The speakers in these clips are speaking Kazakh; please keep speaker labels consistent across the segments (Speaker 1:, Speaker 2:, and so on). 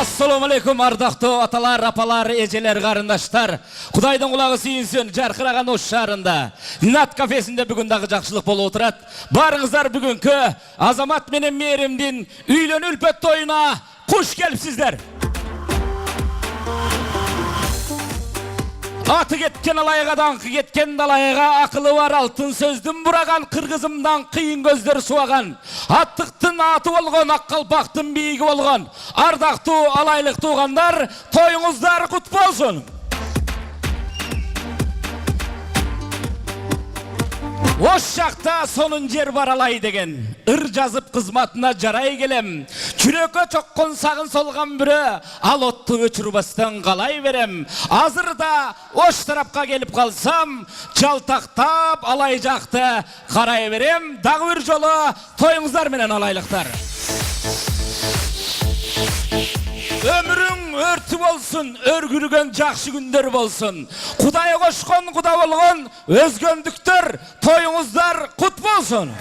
Speaker 1: Assalamu alaikum ардактуу аталар, апалар, эжелер, карындаштар. Кудайдын кулагы сүйүнсүн, жаркыраган ош шаарында Нинат кафесинде бүгүн дагы жакшылык болуп отурат. Барыңыздар бүгүнкү Азамат менен Мээримдин үйлөнүү үлпөт тоюна куш келипсиздер. Аты кеткен алайга, даңкы кеткен далайга, акылы бар алтын сөздүн бураган, кыргызымдан кыйын көздөр суаган, аттыктын аты болгон, ак калпактын бийиги болгон ардактуу алайлык туугандар, тоюңуздар кут болсун. Ош жакта сонун жер бар алай деген, ыр жазып кызматына жарай келем. Жүрөккө чоккон сагын солган бирөө, ал отту өчүрбастан калай берем. Азырда Ош тарапка келип калсам, жалтактап алай жакты карай берем. Дагы бир жолу тоюңуздар менен алайлыктар. Ömrün örtü bolsun, örgürgen жақшы күндөр болсын. Кудай кошкон, куда болгон, өзгөндүктөр, тоюңуздар кут болсын.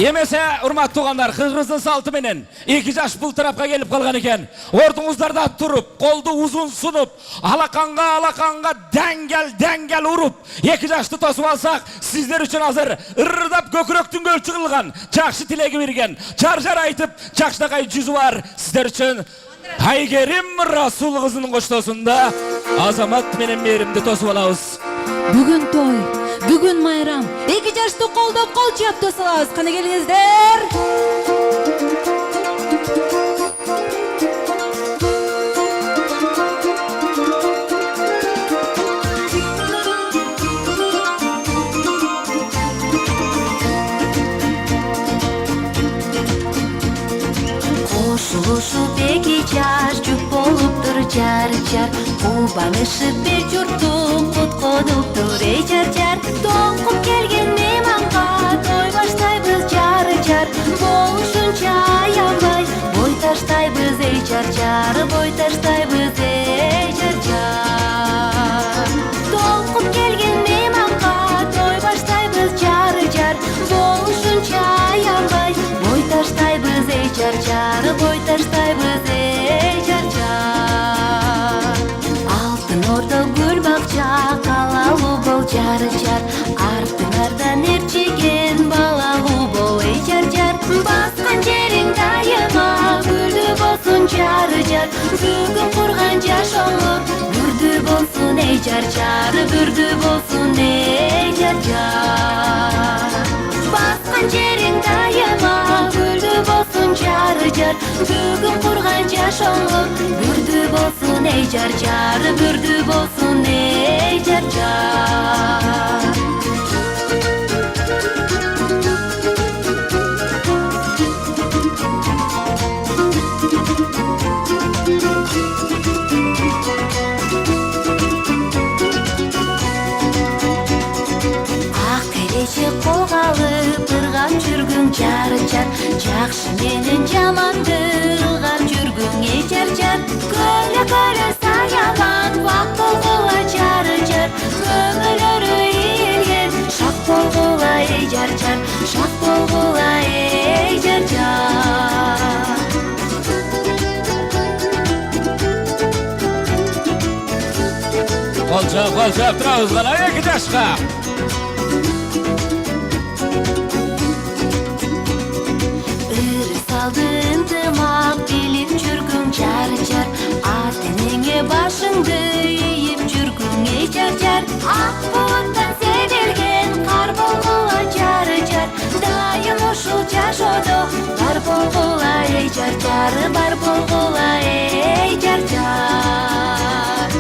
Speaker 1: Емесе, урмат туғандар, кыргыздын салты менен 2 жаш бул тарапка келип калган экен. Ордуңуздарда туруп, колду узун сунуп, алаканга дәңгел уруп, 2 жашты тосуп алсак, сиздер үчүн азыр ырдап көкүрөктүн көлчү кылган, жакшы тилеги берген, жар айтып, жакшынакай жүзү бар сиздер үчүн Айгерим Расул кызынын коштосунда Азамат менен Мээримди тосуп алабыз.
Speaker 2: Бүгүн той, бүгүн майрам. 2 жашты колдоп кол чап тосуп алабыз. Кана келиңиздер.
Speaker 3: Кошулушуп 2 жаш жүк болуптур жар-жар, кубанышып бир журтту кутконуптур эй жар-жар. Тоңкуп келген мейманга той баштайбыз жар-жар, болушунча аянбай бой таштайбыз эй жар-жар, бой таштайбыз эй жар-жар. Тоңкуп келген мейманга той баштайбыз жар-жар, болушунча аянбай бой таштайбыз эй жар-жар, бой таштайбыз эй жар-жар. Алтын ордо гүл бакча калалуу бол жар-жар, артыңардан ээрчиген балалуу бол эй жар-жар. Баскан жериң дайыма гүлдүү болсун жар-жар, бүгүн курган жашооңор бүрдүү болсун эй жар-жар, бүрдүү болсун эй жар-жар. Баскан жериң дайыма гүлдүү болсун жар-жар, бүгүн курган жашооңор бүрдүү болсун эй жар-жар, бүрдүү болсун эй жар-жар. Колго алып ыргап жүргүң жар-жар, жакшы менен жаманды ыргап жүргүң эй жар-жар. Көлө саябан бак болгула жар жар шак болгула эй жар жар
Speaker 1: Qolchab turamiz mana 2 yoshga.
Speaker 3: Saldı ынтымак билип жүргүң жар жар ат энеңе башыңды ийип жүргүң эй жар жар ак булуттан себелген кар болгула жар жар дайым ушул жашоодо бар болгула эй жар жар бар болгула эй жар жар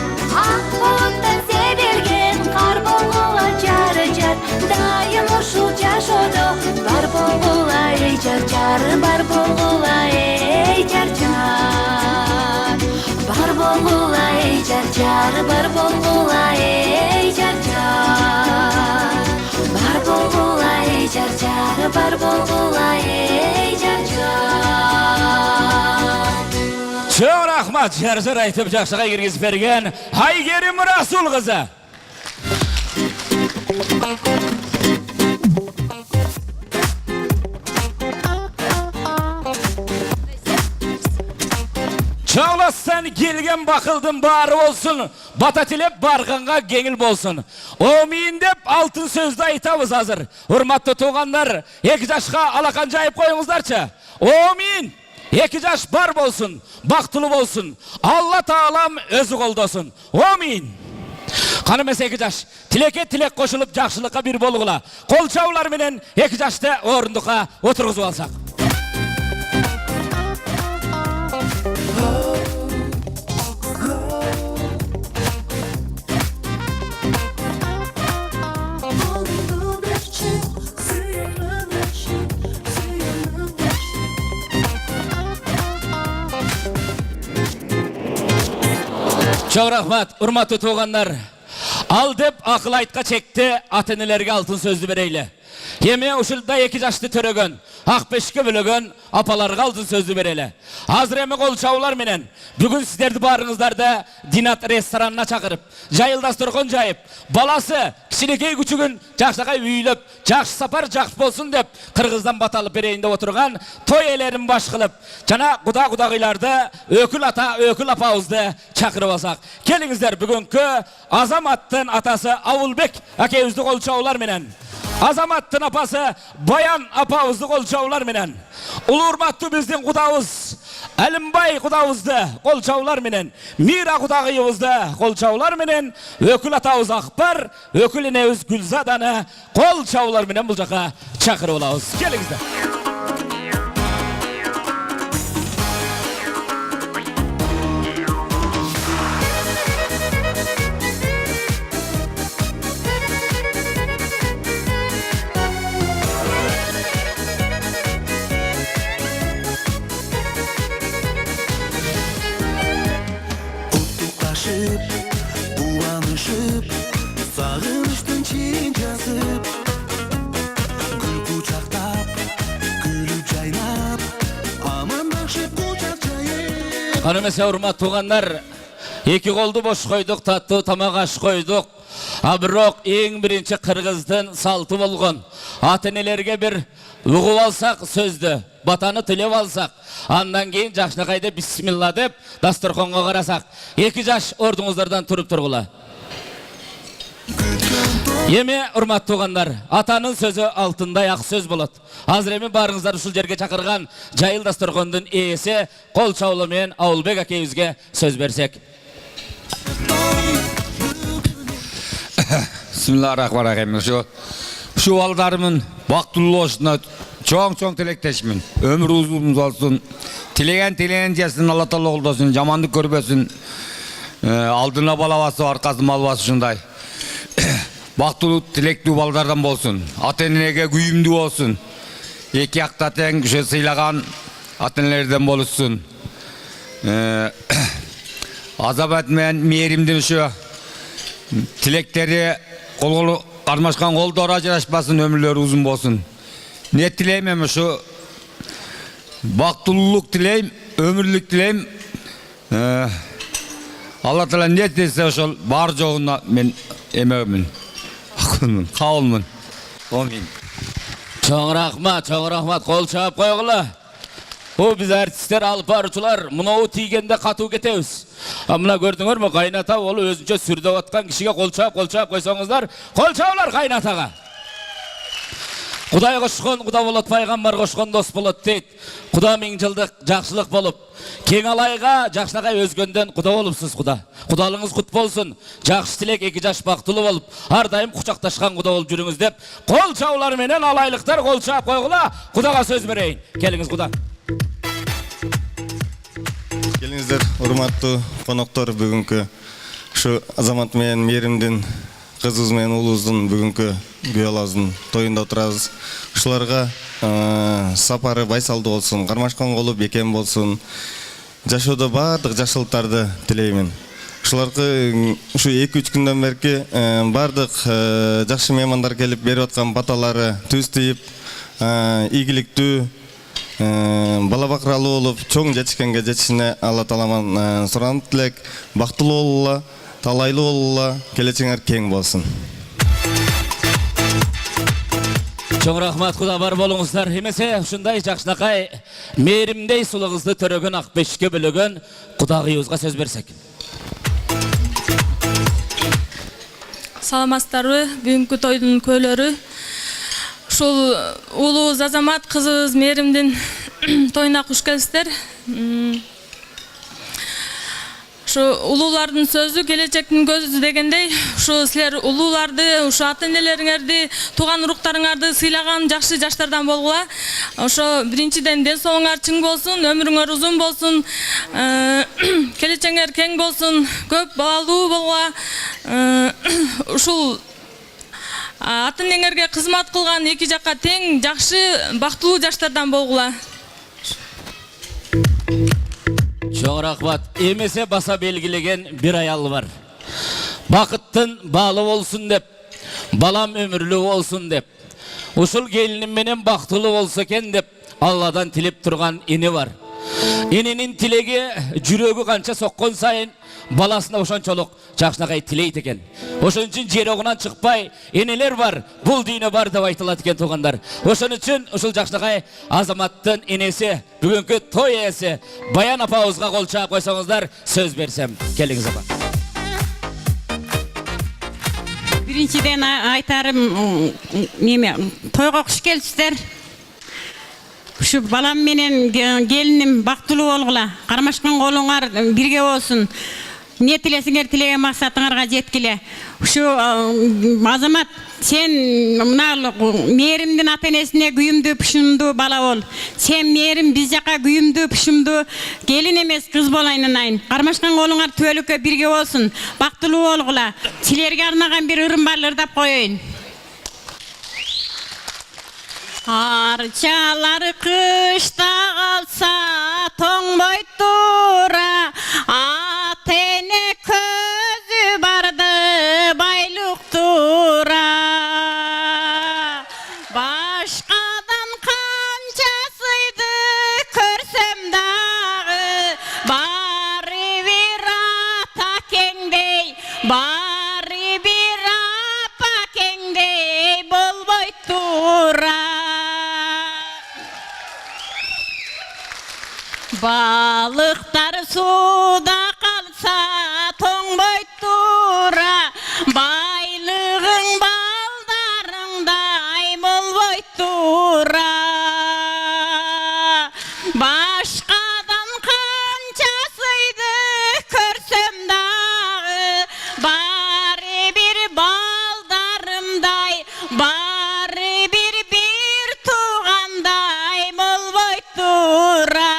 Speaker 3: ак булуттан себелген кар болгула жар жар дайым ушул жашоодо бар болгула эй жар жар бар болгула эй жар жар бар болгула эй жар жар бар болгула эй жар жар бар болгула эй жар жар бар болгула эй жар жар
Speaker 1: Çok rahmat jarjır aytıp жақшыға киргизип берген Айгерим Расул кызы. Çağlassan gelgen bakıldın bari olsun. Bata tilep barganga gengil bolsun. Omin dep altın sözde aytabız hazır. Hurmatlı tuğanlar, 2 yaşka alakan jayıp koyuңuzдарчы. Omin. 2 yaş bar bolsun, baktulu bolsun. Allah Taalam özü koldosun. Omin. Kanım ese 2 yaş. Tileke tilek koşulup jakşılıkka bir bolugula. Kol çavlar menen 2 yaşta orunduka oturguzup alsak. Çok rahmat, hurmatlı tuğanlar. Al dep akıl aytqa çekti, atenelerge altın sözlü bereyle. Yeme uşulda 2 yaşlı törögön, akbeşke bölögön, apalarga altın sözlü bereyle. Hazır emi kol çavlar menen, bugün sizlerdi barınızlarda Dinat restoranına çakırıp, jayıl dasturkon jayıp, balası kişinekey küçügün jakşakay üylöp, jakşı sapar jakşı bolsun dep, Kırgızdan batalıp bereyinde oturgan toy elerin baş kılıp, jana kudagıylarda ökül ata, ökül apağızdı çakırıp alsak. Kelingizler bugünkü Azamat'tın atası Avulbek akeyüzlü kol çavlar menen. Azamat'tın apası Bayan apağızdı kol çavlar menen. Ulu hurmatlı bizden kudağız Əlimbay kudağızdı kol çavlar menen. Mira kudağıyızdı kol çavlar menen. Ökül atağız Akbar, ökül inemiz Gülzadan'ı kol çavlar menen bu jaka çakırıp olağız. Kelingizler.
Speaker 4: Bulanışıp, sağınıştın çiğin yazıp Gül kucaktap, gülü caynap Amanlaşıp kucak cayıp
Speaker 1: Hanım ese hurmat tuğanlar, 2 koldu boş koyduk, tatlı tamak aş koyduk. Abirok en birinci Kırgızdın saltı bolgon. Atenelerge bir uğup alsak sözdü, batanı tilep alsak. Andan keyin jakşınakayda bismillah dep dasturkonga karasak. 2 yaş ordunuzlardan turup turgula. Yeme hurmat tuğanlar, atanın sözü altında yak söz bolat. Hazır emi barыңыздар ушул жерге чакырган жайыл дасторкондун ээси кол чабуулу менен Авулбек акейибизге сөз берсек.
Speaker 5: Bismillahirrahmanirrahim. Şu baldarımın baktullu oluşuna çoğun tilektesmin. Ömür uzun olsun. Tilegen cesin Allah Teala olsun. Jamanlık görbesin. Aldığına balavası arkası malvası şunday. Baktullu tilekli baldardan bolsun. Atenege güyümlü olsun. 2 aktaten kişi sıylagan atenlerden bolsun. Azap etmeyen miyerimden şu tilekleri kolu karmaşkan kol doğru ajraşmasın, ömürleri uzun bolsun. Ne tileyim şu baktululuk tileyim, ömürlük tileyim. Allah Teala ne dese şol bar joğuna men emeğimin. Akılımın, kavulmun. Amin.
Speaker 1: Çoğun rahmat, kol çağıp koyğula. Bu biz artistler, alıp barıçılar, mınavu tiygende katı ketemiz. Amına gördüңөр mü, kaynata olu özünce sürdep atkan kişiге kol çağıp koysoňuzlar, kol çağılar kaynataga. Kuday koşkon, kuda bolat, paygambar koşkon dost bolat deyt. Kuda ming jıldyk jakşylyk bolup, keň alayga jakşynakay özgönden kuda bolupsuz kuda. Kudalygyňyz kut bolsun, jakşı tilek 2 jaş baktılı bolup, har daim kucaktaşkan kuda bolup jürüňiz dep, kol çağlar menen alaylyklar kol çağıp koygula, kudaga söz bereyin. Keliňiz kuda.
Speaker 6: Келиңиздер, урматтуу коноктору, бүгүнкү ушу Азамат менен Мээримдин кызыбыз менен уулубуздун бүгүнкү күйөөлөрүбүздүн тоюнда отурабыз. Ушуларга сапары байсалдуу болсун, кармашкан колу бекем болсун. Жашоодо баардык жакшылыктарды тилеймин. Ушуларга ушу 2-3 күндөн берки баардык жакшы меймандар келип берип аткан баталары түз тийип, ийгиликтүү бала бакыралуу болуп, чоң жетишкенге жетишине Алла Тааламан суранып тилек, бактылуу болула, талайлуу болула, келечегиңер кең болсун.
Speaker 1: Çoğun rahmat, kuda бар болуңуздар. Эмесе ушундай жакшынакай Мээримдей сулуу кызды төрөгөн ак бешикке бөлөгөн кудагыйыбызга сөз берсек.
Speaker 7: Саламатсыздарбы, бүгүнкү тойдун көөлөрү. Ушул улуубуз Азамат кызыбыз Мээримдин тоюна куш келипсиздер. Ушу улуулардын сөзү келечектин көзү дегендей, ушу силер улууларды, ушу ата энелериңерди, тууган уруктарыңарды сыйлаган жакшы жаштардан болгула. Ошо биринчиден ден соолугуңар чың болсун, өмүрүңөр узун болсун, келечегиңер кең болсун, көп балалуу болгула. Ушул ата энеңерге кызмат кылган эки жакка тең жакшы бактылуу жаштардан болгула.
Speaker 1: Çoğun rahmat, emese basa belgilegen bir ayal var. Bakıttın bağlı olsun dep, balam ömürlü olsun dep. Uşul gelinim menen baktılı olsa ken dep, Allah'dan tilip turgan ini var. Ininin tilegi jürögü kança sokkon sayın, balasına oşonçoluk jakşınakay tileyt eken. Oşon üçün jeroğundan çıkpay, eniler var, bul dini var dep aytılат eken tuğanlar. Oşon üçün uşul jakşınakay Azamattın enesi, bugünkü toy esi, Bayan apağızga kol çağıp koysoňuzlar, söz bersem. Keliňiz apa.
Speaker 8: Birinciden aytarım, toyga kuş kelipsizler. Şu balam menen gelinim baktılуу bolgula, karmaşkan kolуңар birge bolsun. Ne tilesiңер tilegen maksatыңарга жеткиле. Şu Azamat, sen Mээримдин ата энесине күйүмдүү пушумдуу бала бол. Sen Мээрим биз жака күйүмдүү пушумдуу gelin эмес кыз болайын. Кармашкан колуңар түбөлүккө birge болсун. Бактылуу болгула. Силерге арнаган bir ырым бар ырдап коеюн. Arçalar kışta kalsa toңбой тура, atene közü bardı bayluk тура. Başkadan kançasıydı körsem dağı, bari bir ata kengdey, bari bir apa kengdey bolboy тура. Balıklar suda kalsa toңбой тура, baylığın baldarыңдай болбой тура. Başkadan kançasıydı körsem dağı, bari bir baldarımday, bari bir tuğanday bolbой тура.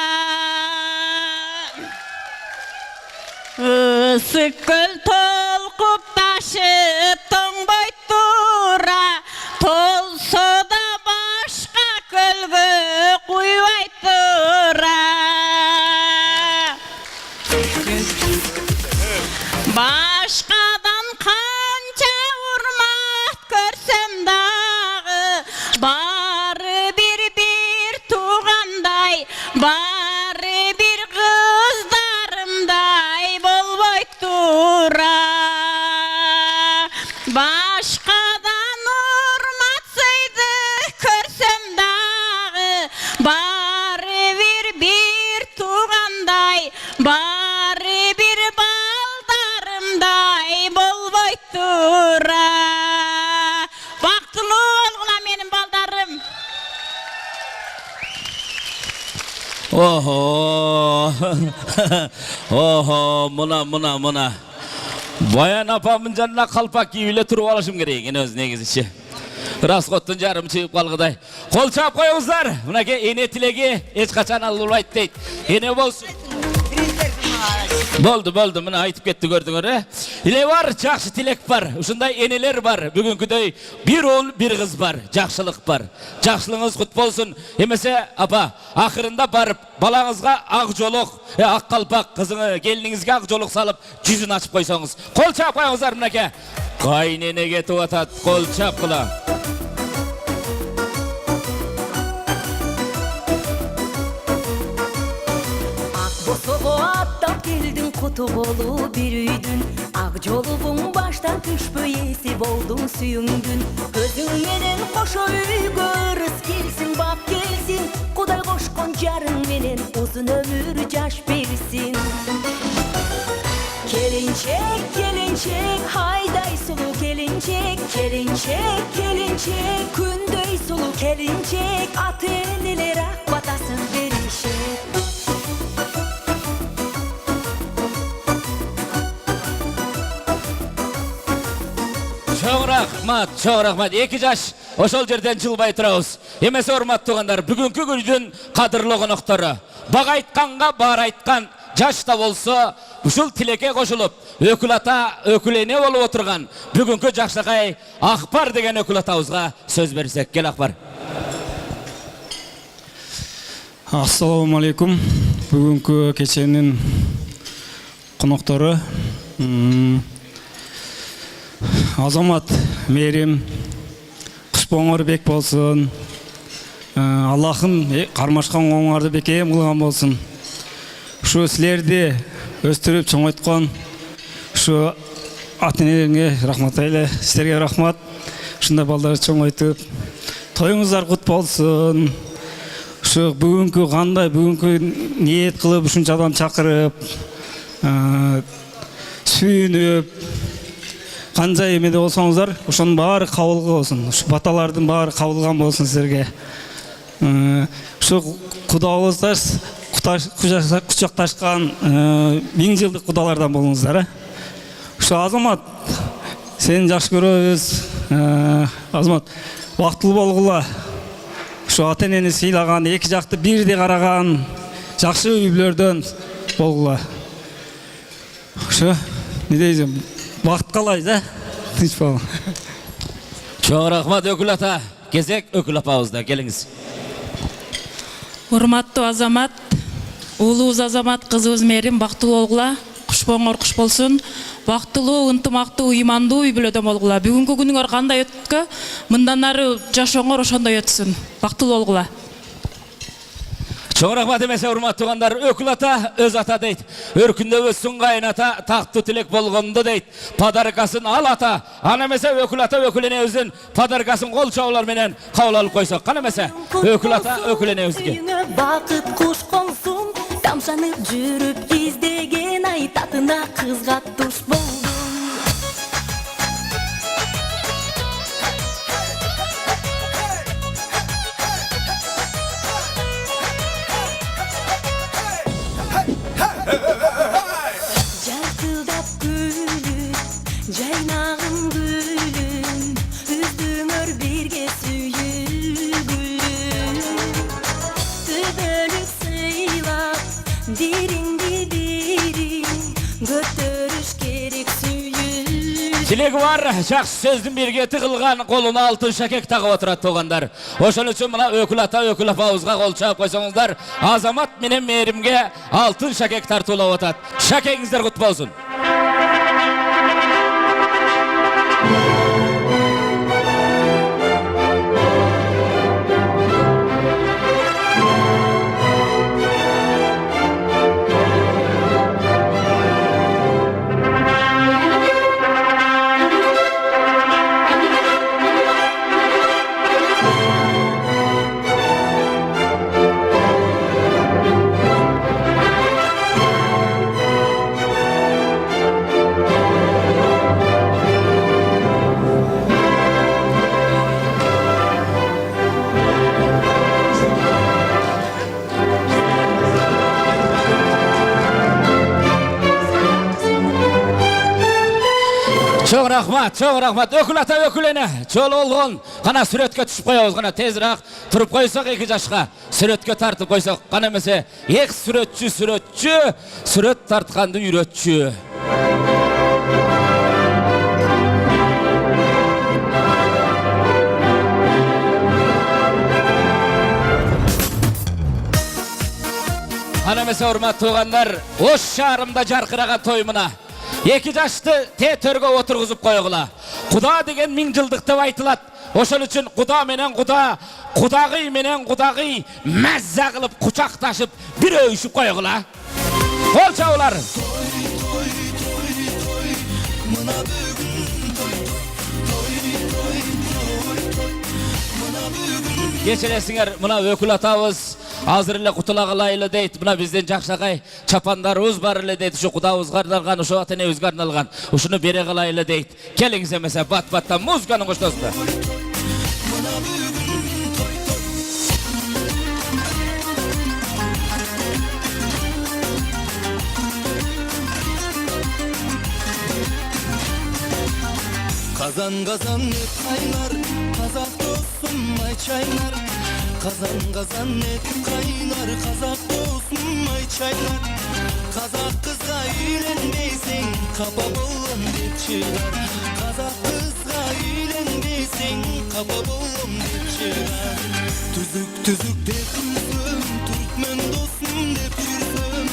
Speaker 8: Isık göl tolkup taşıp toңбой тура, tolsa da başka gölge kuybay тура. Başkadan kança hurmat görsem dağı, bari bir tuğanday, bari bir kızlarımday bolboy тура. Başkadan hurmatsıydı körsem
Speaker 1: Oho. Oho, mına. Bayan apamın janına kalpak kiyip turup alışım gerek ene öz negizişi. Raskottun jarım çıkıp kalgıday. Kol çap koyuңuzдар. Mınake ene tilegi hiç kaçan alılbayt deyt. Ene bolsun. Boldu, mına aytıp ketти gördüңөр. Ile var, жақсы tilek var. Ушундай eneler var. Бүгүнкүдөй bir oğul, bir kız var. Жақсылык бар. Жақсылığınız kut bolsun. Emese apa, akırında barıp balаңызга ак жолок, ак калпак, kızını geliniңizге ак жолок salıp жүзүн açıp koysoңуз. Kol çap koyуңуздар мынake. Kaynene ketip atat, kol çap kıla.
Speaker 3: Босого аттап келдің құты болу бір үйдің Ақ жолуғың баштан түшпөй есі болдың сүйіңдің Көзің менен қошо үйгө ырыс келсін, бап келсін Құдай қошқон жарың менен ұзын өмір жаш берсін Келіншек, хайдай сұлу келіншек Келіншек, күндөй сұлу келіншек Аты енелер ақ батасын берешек
Speaker 1: Çok rahmat. 2 жаш ошол жерден жылбай турабыз. Эмесе урматтуугандар, бүгүнкү күндүн кадырлуу коноктору. Бага айтканга бар айткан жаш да болсо, ушул тилекке кошулуп, өкүл ата, өкүл эне болуп отурган бүгүнкү жакшакай Акбар деген өкүл атабызга сөз берсек. Кел Акбар.
Speaker 9: Ассаламу алейкум. Бүгүнкү кеченин коноктору Азамат Мерим Кушпоңор бек болсын. Аллахым кармашкан оңарды бекем кылган болсын. Ушу силерди өстүрүп чоңойткон ушу ата-энелерге рахмат айле. Силерге рахмат. Ушундай балдарды чоңойтуп, тоюңуздар кут болсын. Ушу бүгүнкү кандай, бүгүнкү ниет кылып ушунча адам чакырып, сүйүнүп Қанжай емеде болсаңыздар, ошонун баары кабыл болсын. Ушу баталардын баары кабылган болсын силерге. Ушу кудабыздар кучакташкан 1000 жылдык кудалардан болуңуздар. Ушу Азамат, сени жакшы көрөбүз. Азамат, бактылуу болгула. Ушу ата-энени сыйлаган, эки жакты бирдей караган, жакшы үй бүлөлөрдөн болгула. Ушу не дейсиң? Бақыт қалай, да? Тыныш болың.
Speaker 1: Çok rahmat өкүл ата. Кезек өкүл апабызда, келиңиз.
Speaker 7: Урматтуу Азамат, уулубуз Азамат, кызыбыз Мерим бактылуу болгула, кушпоңор куш болсун. Бактылуу, ынтымактуу, ыймандуу үй бүлөдөн болгула. Бүгүнкү күнүңөр кандай өткө, мындан ары жашооңор ошондой өтсүн. Бактылуу болгула.
Speaker 1: Çok rahmat emese urmattığanlar ökül ata öz ata deyt. Örkünde özsün kaynata taktı tilek bolgondu deyt. Padarkasın al ata. Ana mese ökül ata ökülene özün. Padarkasın kol çavlar menen kavlalıp koysak. Kana mese ökül ata ökülene özgü.
Speaker 3: Bakıt kuş konsun, tamşanıp жүрүп издеген ай татына кызга туш болдум. Жаркылдап күлүп, жайнагым гүлүм, үздүңөр бирге сүйүлгүлүм. Түбөлүк сыйлап, бириңди бириң, көтөрүш керек сүйүлүп.
Speaker 1: Tilegi var, жақсы сөздің берге тығылған қолына алтын шакек тағып отырады тоғандар. Ошон үчүн мына өкүл ата, өкүл апабызга кол чаап койсоңуздар, Азамат менен Меримге алтын шакек тартуулап атат. Шакегиңиздер кут болсун. Çok rahmat. Ökül ata ökülene. Çol olgun. Kana süretke düşüp koyabız. Kana tezrak turup koysak 2 yaşka. Süretke tartıp koysak. Kana mese ek süretçü. Süret tartkandı yüretçü. Ana mese hurmat tuğanlar. Oş şarımda jarkıragan toymuna. 2 yaşты te törgө oturguzup koyugula. Kuda degen 1000 жылдык деп айтылат. Ошол үчүн Куда менен Куда, Кудагый менен Кудагый мазза кылып кучакташып бир өйүшүп коюгула. Кол чабуулар. Geçelesiңер, мына өкүл атабыз азыр эле кутула кылайлы дейт. Мына бизден жакшагай чапандарыбыз бар эле дейт. Ушу Кудабызга арналган, ушу ата энебизге арналган. Ушуну бере кылайлы дейт. Келиңиз эмесе бат-баттан музыканын коштосунда.
Speaker 4: Kazan kazan et kaynar, Kazak dostum ay çaylar. Kazan et kaynar, Kazak dostum ay çaylar. Kazak kızga ilenmeysen, kapa bolum dep çıgar. Kazak kızga ilenmeysen, kapa bolum dep çıgar. Tüzük dep yüzüm, Türkmen dostum dep yüzüm.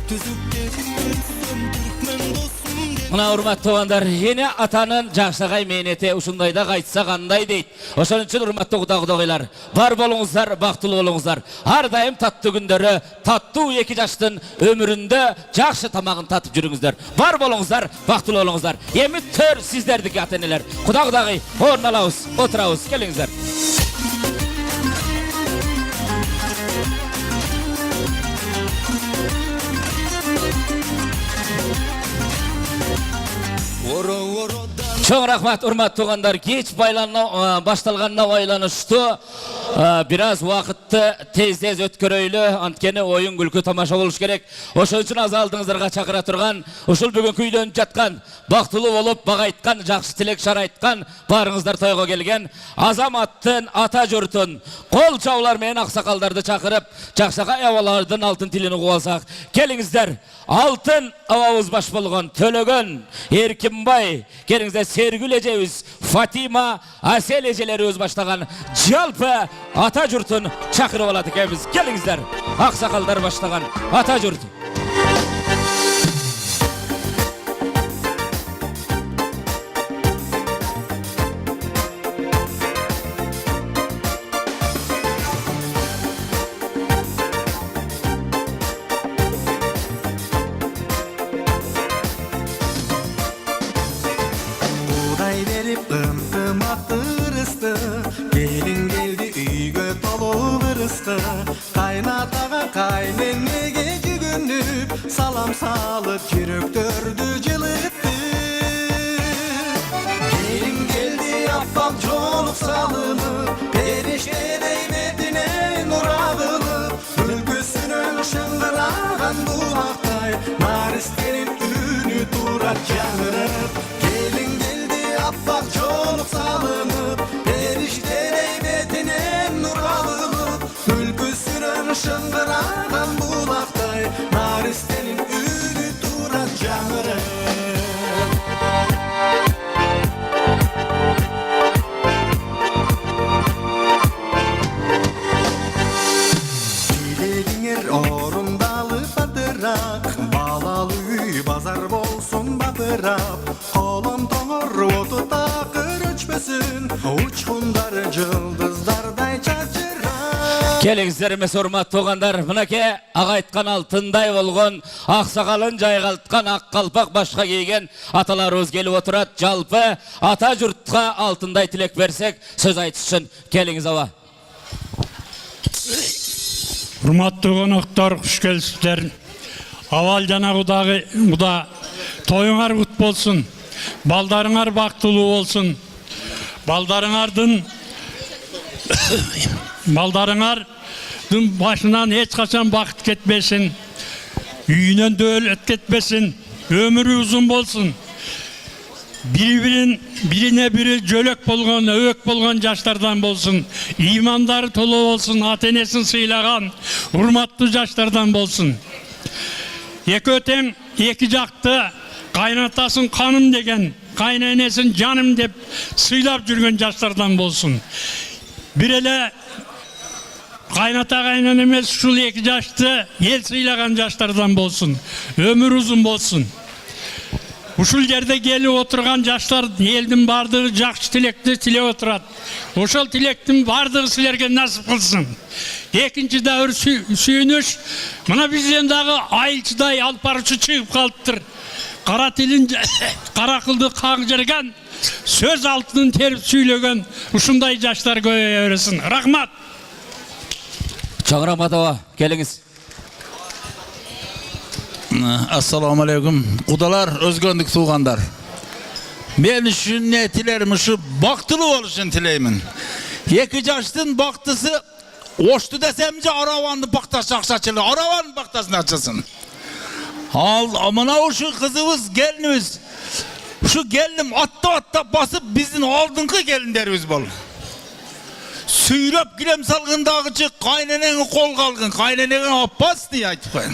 Speaker 4: Tüzük dep yüzüm, Türkmen dostum dep.
Speaker 1: Мына урматтуу туугандар, эне атанын жакшагай мээнети ушундайда кайтса кандай дейт. Ошон үчүн урматтуу кудагыйлар, бар болуңуздар, бактылуу болуңуздар. Ар дайым таттуу күндөрү, таттуу 2 жаштын өмүрүндө жакшы тамагын татып жүрүңүздөр. Бар болуңуздар, бактылуу болуңуздар. Эми төр сиздердики ата энелер. Кудагый, орун алабыз, отурабыз, келиңиздер. Çok rahmat urmat tuğanlar, geç baştalganına baylanıştı. Biraz vakitte tez ötköröylü, antkeni oyun gülkü tamaşa oluş gerek. Oşu üçün azaldığınızlarga çakıra turgan, oşul bugün küylönüp jatkan, baktılı olup bagaytkan, jakşı tilek şaraytkan, barыңızдар toyga gelgen, Azamattın, ata jurtun, kol çavlar menen aksakaldardı çakırıp, jakşaga evalardın altın tilini kuvalsak. Keliңizder, altın avavuz baş bolgon, Tölөгөн, Erkinbay, keliңizder Sergül ejebиz, Fatima, Asel ejeleri öz başlagan, жалпы ata jurtun çakırıp aladı kebиz. Keliңizder, aksakaldar başlagan ata jurtun.
Speaker 4: Gelin geldi üygö tolu vırıstı. Kaynataga kaynenege cügünüp, salam salıp çürüktürdü cılıktı. Gelin geldi affam çoluk salınıp, perişte değmetine nur ağılıp, ülküsünün şıngırağan bulақтay, naristenin ünü turat çağırıp. Gelin geldi affam çoluk salınıp, perişte değmetine nur ağılıp, ülküsünün şıngırağan bulақтay, naristenin ünü turat çağırıp. Orundalı batırak, balalı bazar bolsun batırap, kolum toңор otu takır öçmesin, uçkundar yıldızlarday çarçırap.
Speaker 1: Keliңиздер урмат туғандар, мынакей аға айтқан алтындай болған, ақсақалын жайғалтқан ақ қалпақ башқа киген аталарыбыз келіп отырат. Жалпы ата жұртқа алтындай тілек берсек, сөз айтыш үшін келіңіз ава.
Speaker 10: Урматтуу коноктору, куш келипсиздер. Авал жана Куда тоюңар кут болсун. Балдарыңар бактылуу болсун. Балдарыңардын башынан эч качан бакыт кетпесин. Үйүнөн дөөлөт кетпесин. Өмүрү узун болсун. birine biri jölök bolgon, öök bolgon жаштардан болsun. İmandары толы болsun, ата-энесин сыйлаган, урматтуу жаштардан болsun. Эки өтең, эки жакты кайнатасын каным деген, кайненесин жаным деп сыйлап жүргөн жаштардан болsun. Bir ele kaynata kaynan emez, ушул эки жашты ел сыйлаган жаштардан болsun. Ömür uzun болsun. Ушул жерде келип отурган жаштар элдин бардыгы жакшы тилекти тилеп отурат. Ошол тилектин бардыгы силерге насып кылсын. Экинчи дәвр сүйүнүш, мына бизден дагы айылчыдай алып баруучу чыгып калыптыр. Кара тилин кара кылды каң жерген, сөз алтынын терип сүйлөгөн ушундай жаштар көбөйө берсин. Рахмат.
Speaker 1: Чоң рахмат ага, келиңиz.
Speaker 11: Assalamu alaikum. Kudalar, özgönlük tuğanlar. Ben şu ne tilerim, şu baktılı oluşun tileymin. Eki jaştın baktısı, oştu desemce aravanın baktaş aksaçılı, aravanın baktasını açılsın. Amına o şu kızımız, gelinimiz, şu gelinim atta basıp bizin aldığınkı gelinlerimiz bol. Süylep girem salgındağıcı kaynaneni kol kalgın, kaynaneni abbas diye aytıp koyun.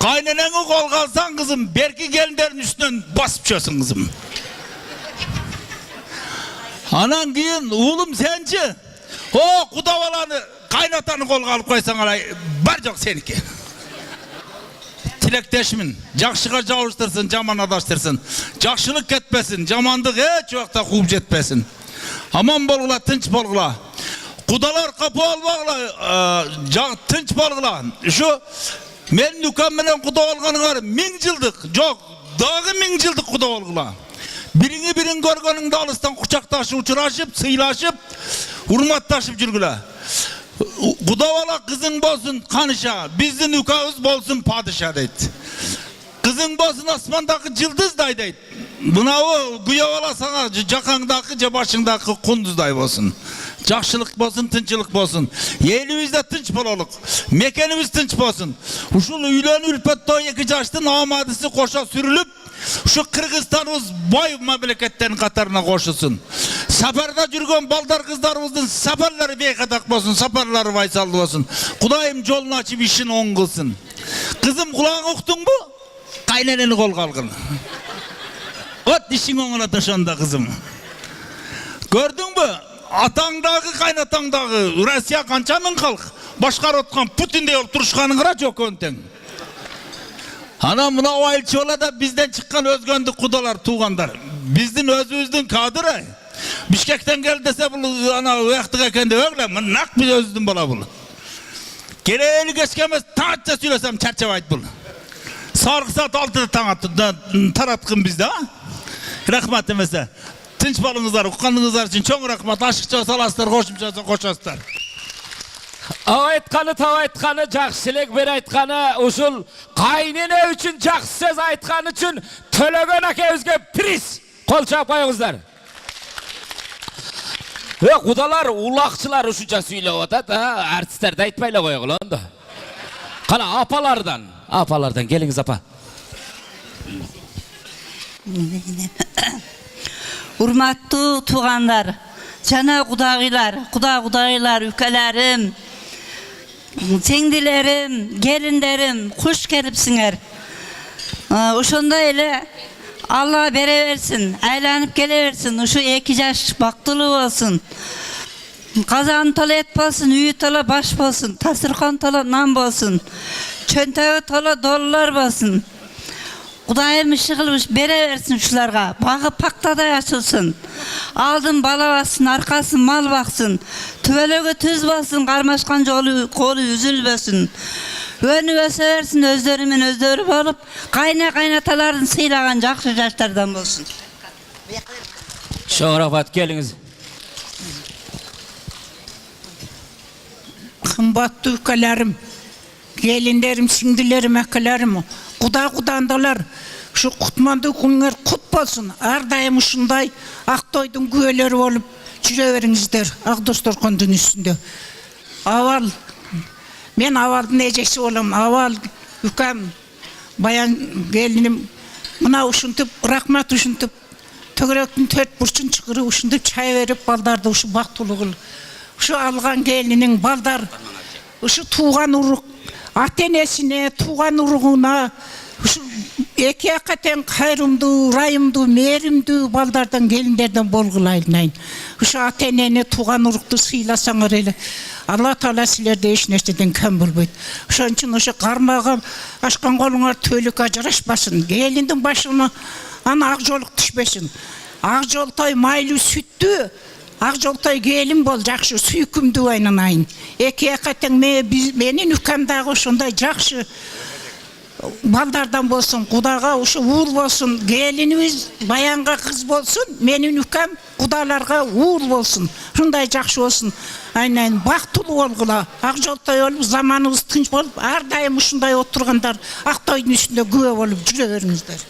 Speaker 11: Kaynaneni kol kalsan kızım, belki gelinlerin üstünden basıp çösün kızım. Anan giyin, oğlum sence, o kudavalanı, kaynatanı kol kalıp koysan alay, bar yok seninki. Tilekteşmin, jakşıga jabıştırsın, jaman adaştırsın. Jakşılık ketmesin, jamandık hiç vakta kup jetmesin. Aman bolgula, tınç bolgula. Kudalar kapı almaqla, tınç bolgula. Şu, men nükam menen kuda olganı var, 1000 yıldık, yok, dağı 1000 yıldık kuda olgula. Birini görgönüngde alıstan kucaktaşıp, uçuraşıp, sıylaşıp, hurmattaşıp жүрgüle. Kudavala kızın bolsun kanışa, bizdin nükahız bolsun padişah deydi. Kızın bolsun asmandaki yıldızday deydi. Buna o güyavala sana jakandaki je başındaki kunduzday bolsun. Jakşılık bolsun, tınçılık bolsun. Elimizde tınç bolalım. Mekanımız tınç bolsun. Uşul üylön ülpet toy eki jaştın amadısı koşa sürülüp, şu Kırgızstanımız boy memleketlerin katarına koşulsun. Safarda жүрген balдар kızlarımızın safarları beykadak bolsun, safarları vaysallı olsun. Kudayım yolunu açıp işini on kılsın. Kızım kulağın uktun mu? Kaynaneni kol kalkın. Ot dişin onuna taşanda kızım. Gördün mü? Atаңдағы, кайнатаңдағы Россия қанчаның халық башқар отқан Путиндей olup тұрышқаның қара жоқ өнтең. Ана мына айылчы ола да бізден шыққан өзгөнді құдалар, туғандар. Біздің өзіміздің кадыры. Бишкектен кел десе бұл ана уяқтық екен де өгле, нақ біз өзіміздің бола бұл. Керейлі кешкемес таңатша сөйлесем чарчабайды бұл. Сарғы саат 6-да таратқын бізде, рахмат емесе. Тынч балыңыздар, ұққаныңыздар үшін чоң рахмат, ашықша саласыздар, қошымшасы қошасыздар.
Speaker 1: Айтқаны, тау айтқаны, жақсылық бер айтқаны, ушул қайнене үшін жақсы сөз айтқаны үшін төлөгөн акебизге приз қол чап қойыңыздар. Құдалар, улақчылар ушунча сүйлеп атат, артистерди айтпайлы қойгула онда. Қана апалардан келиңиз апа.
Speaker 12: Урматтуу тугандар, жана кудагыйлар, үкелерим, теңдилерим, келиндерим, куш келипсиңер. Ошондой эле Алла бере берсин, айланып келе берсин, ушу 2 жаш бактылуу болсун. Казан толо эт болсун, үйү толо баш болсун, тасыркан толо нан болсун, чөнтөгү толо доллар болсун. Kudayım ışıqıl bere versin şularga, bağı paktaday açılsın. Aldın bala bassın, arkasın mal baksın. Tüvelöge tüz bassın, karmaşkan kolu üzülbesin. Önü öse versin, özlerimin özleri olup, kaynataların sıylagan jakşı jaşlardan bolsun.
Speaker 1: Şoň rahmat, keliniz.
Speaker 13: Kımbattı ülkelerim, gelinlerim, sindilerim, ekelerim. Kudandalar, şu kutmandı günler kut bolsun. Her daim uşunday Aktoy'dun güveleri olup jüre beriңizdер Akdostorkondun üstünde. Men avaldın ejesi olam. Aval ükam bayan gelinim мына ушинтип рахмат ушинтип төгөрөктүн 4 бурчун чыгырып ушинтип чай берип балдарды ушу бактылуу кыл. Ушу алган келинин балдар ушу тууган урук ата-энесине, тууган уругуна ушу эки акка тең кайрымдуу, ырайымдуу, мээримдүү балдардан, келиндерден болгула айнайын. Ушу ата-энени, тууган урукту сыйласаңар эле Алла Таала силерди эч нерседен кем болбойт. Ошон үчүн ошо кармага ашкан колуңар төлүк ажырашпасын. Келиндин башына ана ак жолук түшпөсүн. Ак жолтой майлуу сүттүү, ак жолтой келин бол, жакшы сүйкүмдүү айнанайын. Эки акка тең менин үкем дагы ошондой жакшы балдардан болсун, Кудага ушу уул болсун, келинибиз баянга кыз болсун, менин үкем кудаларга уул болсун. Ушундай жакшы болсун. Айнайын бактылуу болгула. Ак жолтой болуп, заманыбыз тынч болуп, ар дайым ушундай отургандар ак тойдун үстүндө күбө болуп жүрө бериңиздер.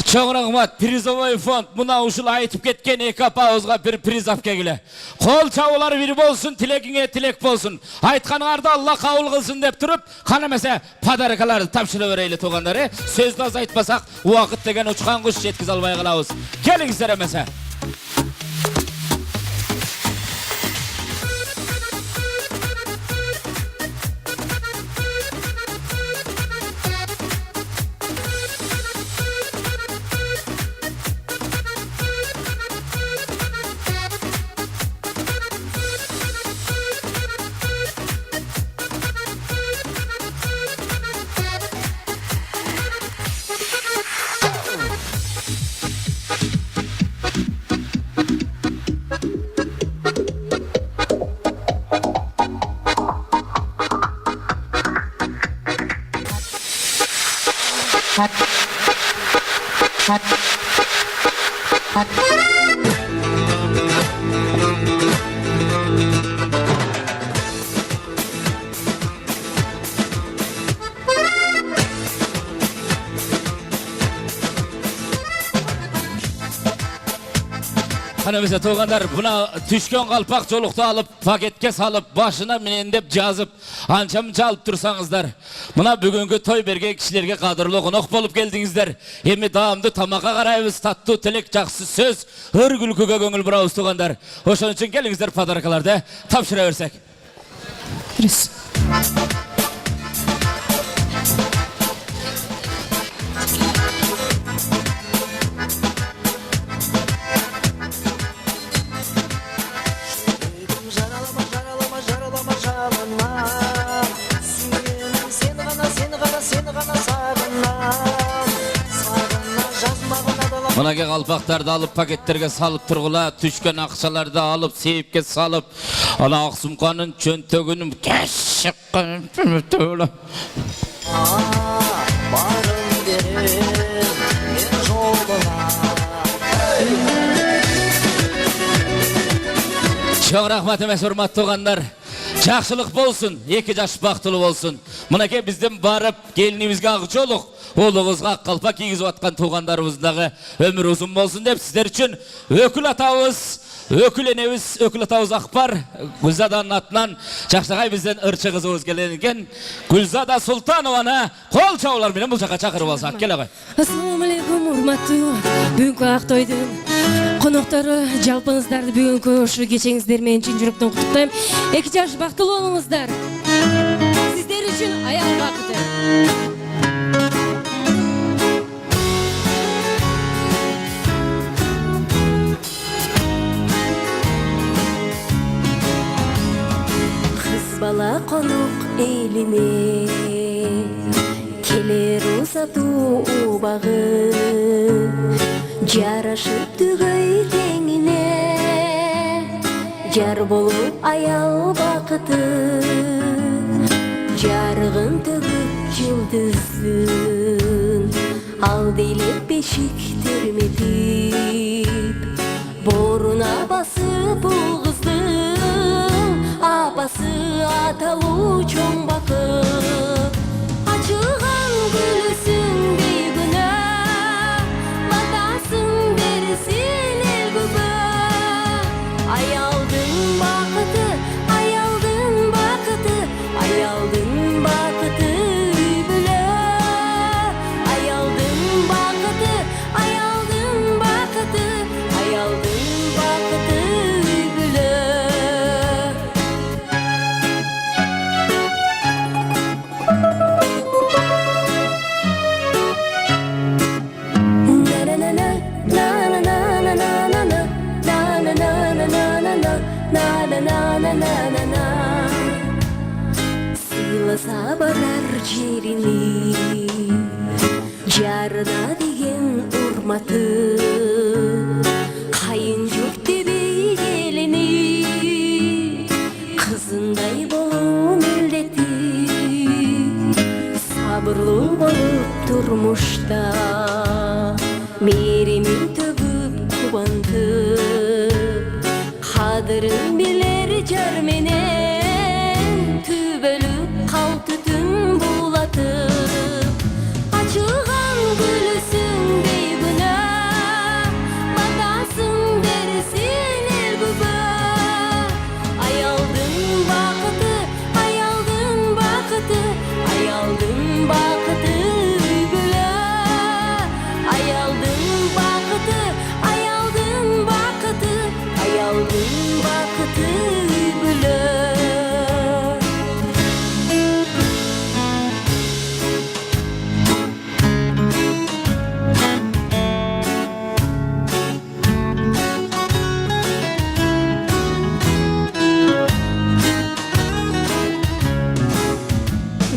Speaker 1: Чоң рахмат, призовой фонд мына ушул айтып кеткен эки апабызга бир приз алып келгиле. Кол чабуулар бир болсун, тилегиңе тилек болсун. Айтканыңарды Алла кабыл кылсын деп туруп, кана эмесе подаркаларды тапшыра берели туугандар. Сөздү аз айтпасак, убакыт деген учкан куш жеткизе албай калабыз. Келиңиздер эмесе. Кана эмесе туугандар, мына түшкөн калпак жолукту алып, пакетке салып, башына менен деп жазып, анча-мынча алып турсаңыздар, мына бүгүнкү той берген кишилерге кадырлуу конок болуп келдиңиздер. Эми даамдуу тамакка карайбыз, таттуу тилек, жакшы сөз, ыр күлкүгө көңүл бурабыз туугандар. Ошон үчүн келиңиздер подаркаларды тапшыра берсек. Мынаке калпактарды алып пакеттерге салып тургула, түшкөн акчаларды алып сейипке салып, ана ак сумканын чөнтөгүнүн кешиккен түмүтөлө. Чоң рахмат эмес, урматтуу туугандар. Жакшылык болсун, эки жаш бактылуу болсун. Мынакей бизден барып, келинибизге ак жолук, улугузга ак калпак кийгизип аткан туугандарыбыз дагы өмүр узун болсун деп сиздер үчүн өкүл атабыз, өкүл энебиз, өкүл атабыз Акбар Гүлзаданын атынан жакшагай бизден ырчы кызыбыз келген экен. Гүлзада Султанованы кол чабуулар менен бул жака чакырып алсак. Келе кой.
Speaker 2: Ассаламу алейкум, урматтуу бүгүнкү ак тойдун коноктору, жалпыңыздарды бүгүнкү ушу кечеңиздер менен чын жүрөктөн куттуктайм. 2 жаш бактылуу болуңуздар. Сиздер үчүн аял бакыты.
Speaker 3: Бала конук элине келер узатуу убагы, жарашып түгөй теңине, жар болуп аял бакыты, жарыгын төгүп жылдыздын, ал дейлеп бешик терметип, боруна басып бул кыздын апасы аталуу чоң бакыт. Ачылган гүлүсүң бейгүнө, батасын берсин эл күбө. Аялдын бакыты, аялдын бакыты, аялдын бакыты үй бүлө. барар жерини, жарына деген урматы, кайын жүктебей келини, кызындай болуу милдети, сабырлуу болуп турмушта, мээримин төгүп кубандып, кадырын билер жар менен, түбөлүп кал түтүн булатып, ачылган гүлүсүң бейгүнә, батасың дерсин эл күбө, аялдын бакыты, аялдын бакыты, аялдын бакыты бүлө, аялдын бакыты, аялдын бакыты, аялдын бакыты бүлө.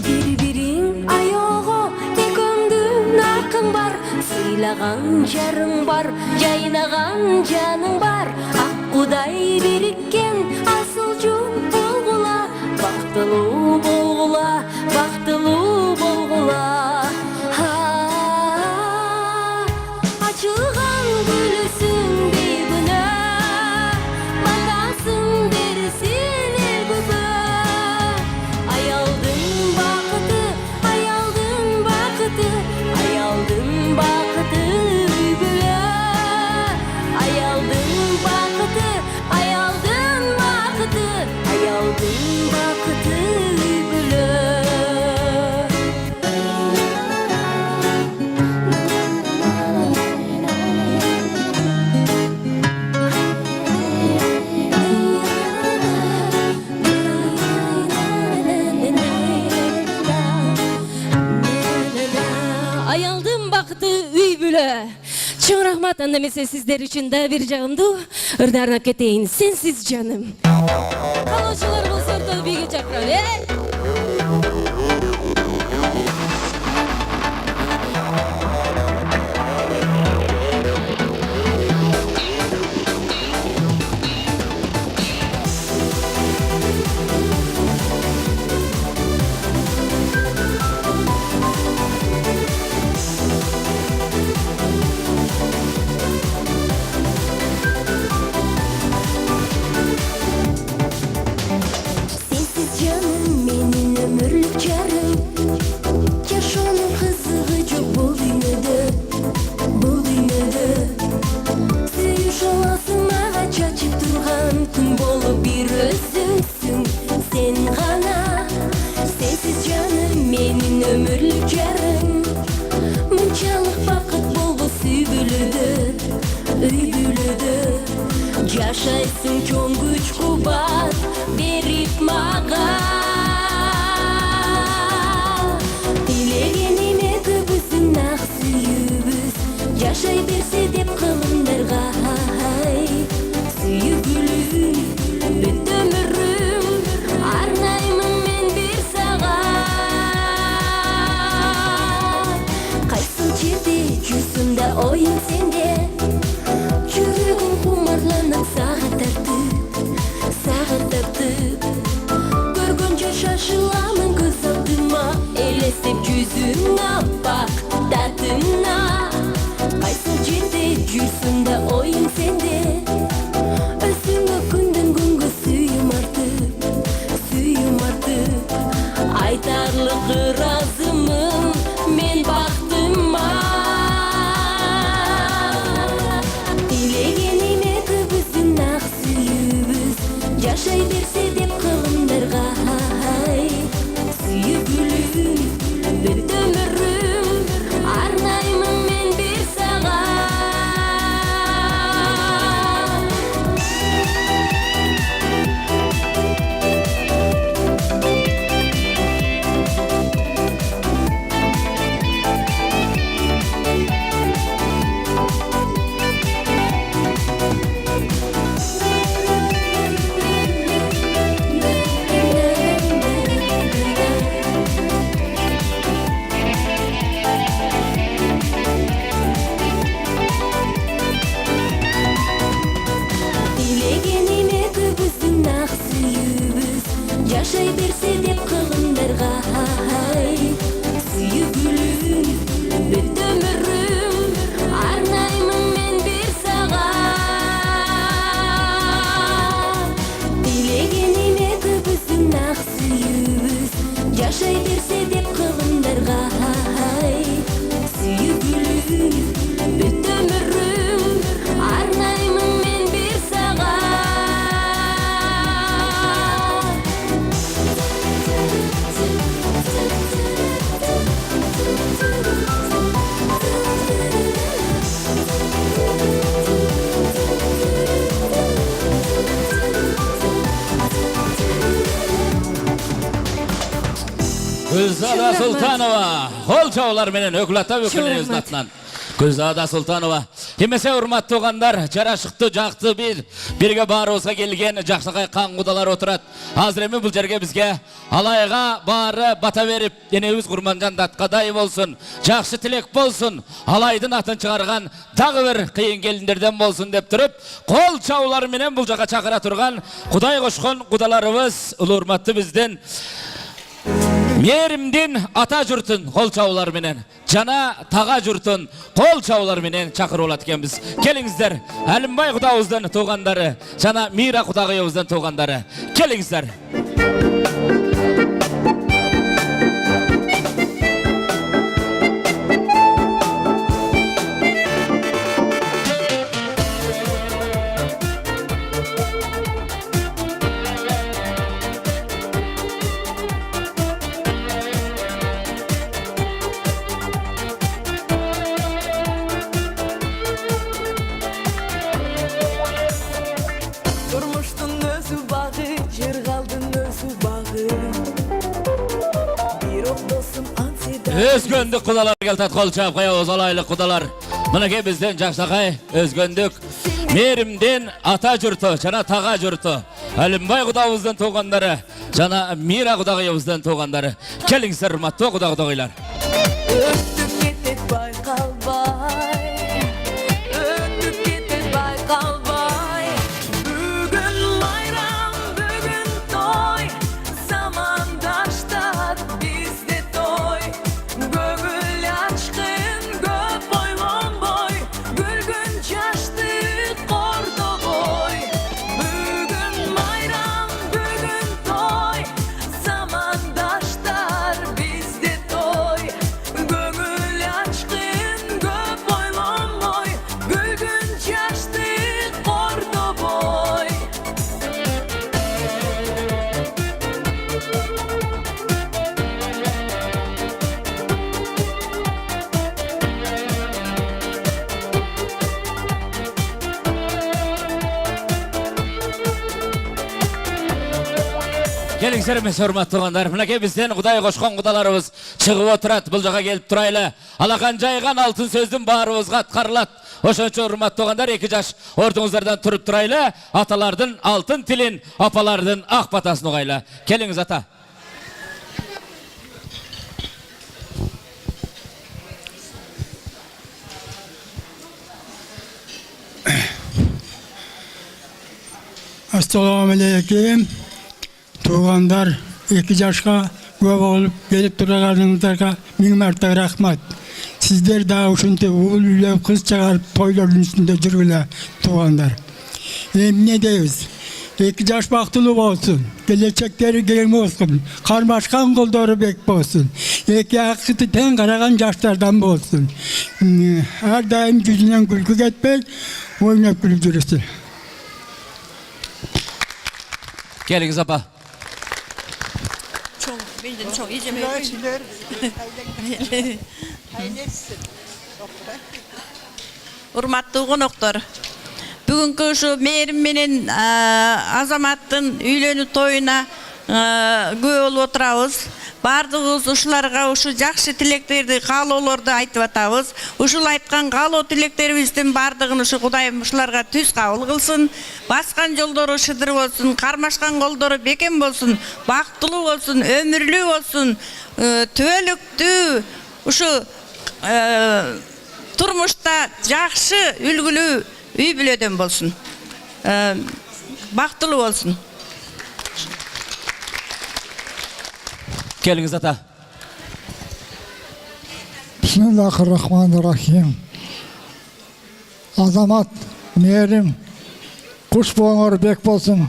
Speaker 3: Бири-бириң аёго экөөңдүн акың бар, сыйлаган жарың бар, жайнаган жаның бар, ак кудай бириккен асыл жуп болгула, бактылуу болгула, бактылуу болгула. Ачылган гүлүсүң бейгүнә, батасың дерсин эл күбө, аялдын бакыты, аялдын бакыты, аялдын бакыты бүлө, аялдын бакыты, аялдын бакыты, аялдын бакыты бүлө.
Speaker 2: Аялдын бакыты үй бүлө. Чоң рахмат, анда эмесе сиздер үчүн да бир жагымдуу ырдарнап кетейин. Сенсиз жаным. Калоочулар болсо ортодо бийге чакырам.
Speaker 3: Sensiz canım menin ömürlük jarım, yaşoonун кызыгы жок бул дүйнөдө, бул дүйнөдө. Сүйүш аласың мага чачып турган күн болуп бир өзүңсүң сен гана. Sensiz жаным менин ömürlük жарым, мынчалык бакыт болду сүйгүлөдө, үй бүлөдө. Жашайсың чоң күч кубат берип мага, тилегениме көбүсүн ак сүйүүбүз, жашай берсе деп кылымдарга, сүйгүлүм бүт өмүрүм арнаймын мен бир сага. Кайсыл жерде жүрсүң да оюң сенде, жүрөгүм кумарланып сага тартып, сага тартып. Көргөнчө шашыламын көз алдыма, элестеп жүзүң аппак татына. Кайсыл жерде жүрсүң да оюң сенде, өзүңө күндөн күнгө сүйүм артып, айтарлык ыраазымын мен бактыма.
Speaker 1: Gülzada Sultanova. Kol çağlar menen ökülata ökülünüz natlan. Gülzada Sultanova. Hemese hurmat toğanlar, jaraşıkты jaktı birge barıbızga kelgen jakşakay kan kudalar oturat. Hazır emin bu jerge bizge alayga bары bata verip enebиz Kurmanjan datkадай bolsun. Jakşı tilek bolsun. Alaydın atın çıgargan dagı bir kıyın gelinlerden bolsun dep turup kol çağlar menen bu jaka çakıra turgan Kuday koşkon kudalarыбыз ulu hurmatlı bizden Merimdin ata jurtun kol çağlar menen, jana taga jurtun kol çağlar menen çakır olat ekenbiz. Keliңiздер, Әлімбай кудабыздын туғандары, жана Мира кудагыйыбыздын туғандары. Keliңиздер.
Speaker 14: Durmuştun özü bağı, jırgaldın özü bağı. Bir oldosum ansida.
Speaker 1: Özgöndük kudalar geltat kol çap koyabız alaylı kudalar. Mınake bizden jakşakay özgöndük. Merimdin ata jurtu, jana taga jurtu. Әлімбай кудабыздын туғандары, жана Мира кудагыйыбыздын туғандары. Keliңиздер, урматтуу кудагыйлар.
Speaker 14: Öttüp кетет байкалбай. Öttüp кетет байкалбай. Бүгүн майрам, бүгүн той. Замандаштар бизде той. Көңүл ачкын көп ойлонбой. Күлгүн жашты кордобой. Бүгүн майрам, бүгүн той. Замандаштар бизде той. Көңүл ачкын көп ойлонбой. Күлгүн жашты кордобой.
Speaker 1: Keliңиздер, hurmatly tuğanlar. Mınake bizden Kuday koşkon kudalarыбыз çıgıp oturat. Бұл жака kelip turaylı. Alakan jaygan altın sözdün barыбызга atkarılat. Oşonço hurmatly tuğanlar 2 jaş ortuңuzlardan turup turaylı. Atalardın altın tilin, apalardın ak batasın oğaylı. Keliңiz ata.
Speaker 9: Assalamu aleykum. Tuğanlar 2 yaşka көп olup gelip durağınızlarga ming marta rahmat. Sizler daha uşunta oğul üle kız çağırıp toyların üstünde жүрgüle tuğanlar. Ne deyiz? 2 yaş baktılı olsun. Gelecekleri gelin olsun. Karmaşkan kolları bek olsun. 2 akıtı ten karagan yaşlardan olsun. Her daim yüzünden gülgü etmez. Oynayıp gülüp durursun.
Speaker 1: Keliңiz apa.
Speaker 8: Çok iyice Urmatlı konuklar. Bugünkü şu Merim menen Azamattın üylönü toyuna köp oturabız. Bardığız uşularga uşu jakşı tilekтерди, каалоолорду айтып атабыз. Ушул айткан каалоо тилектерибиздин бардыгын ушу Кудайым ушуларга түз кабыл кылсын. Баскан жолдору шыдыр болсун, кармашкан колдору бекем болсун, бактылуу болсун, өмүрлүү болсун, түбөлүктүү ушу турмушта жакшы үлгүлүү үй бүлөдөн болсун. Бактылуу болсун.
Speaker 1: Keliңiz ata.
Speaker 9: Bismillahirrahmanirrahim. Azamat, Merim, kuş boğanır bek bolsun.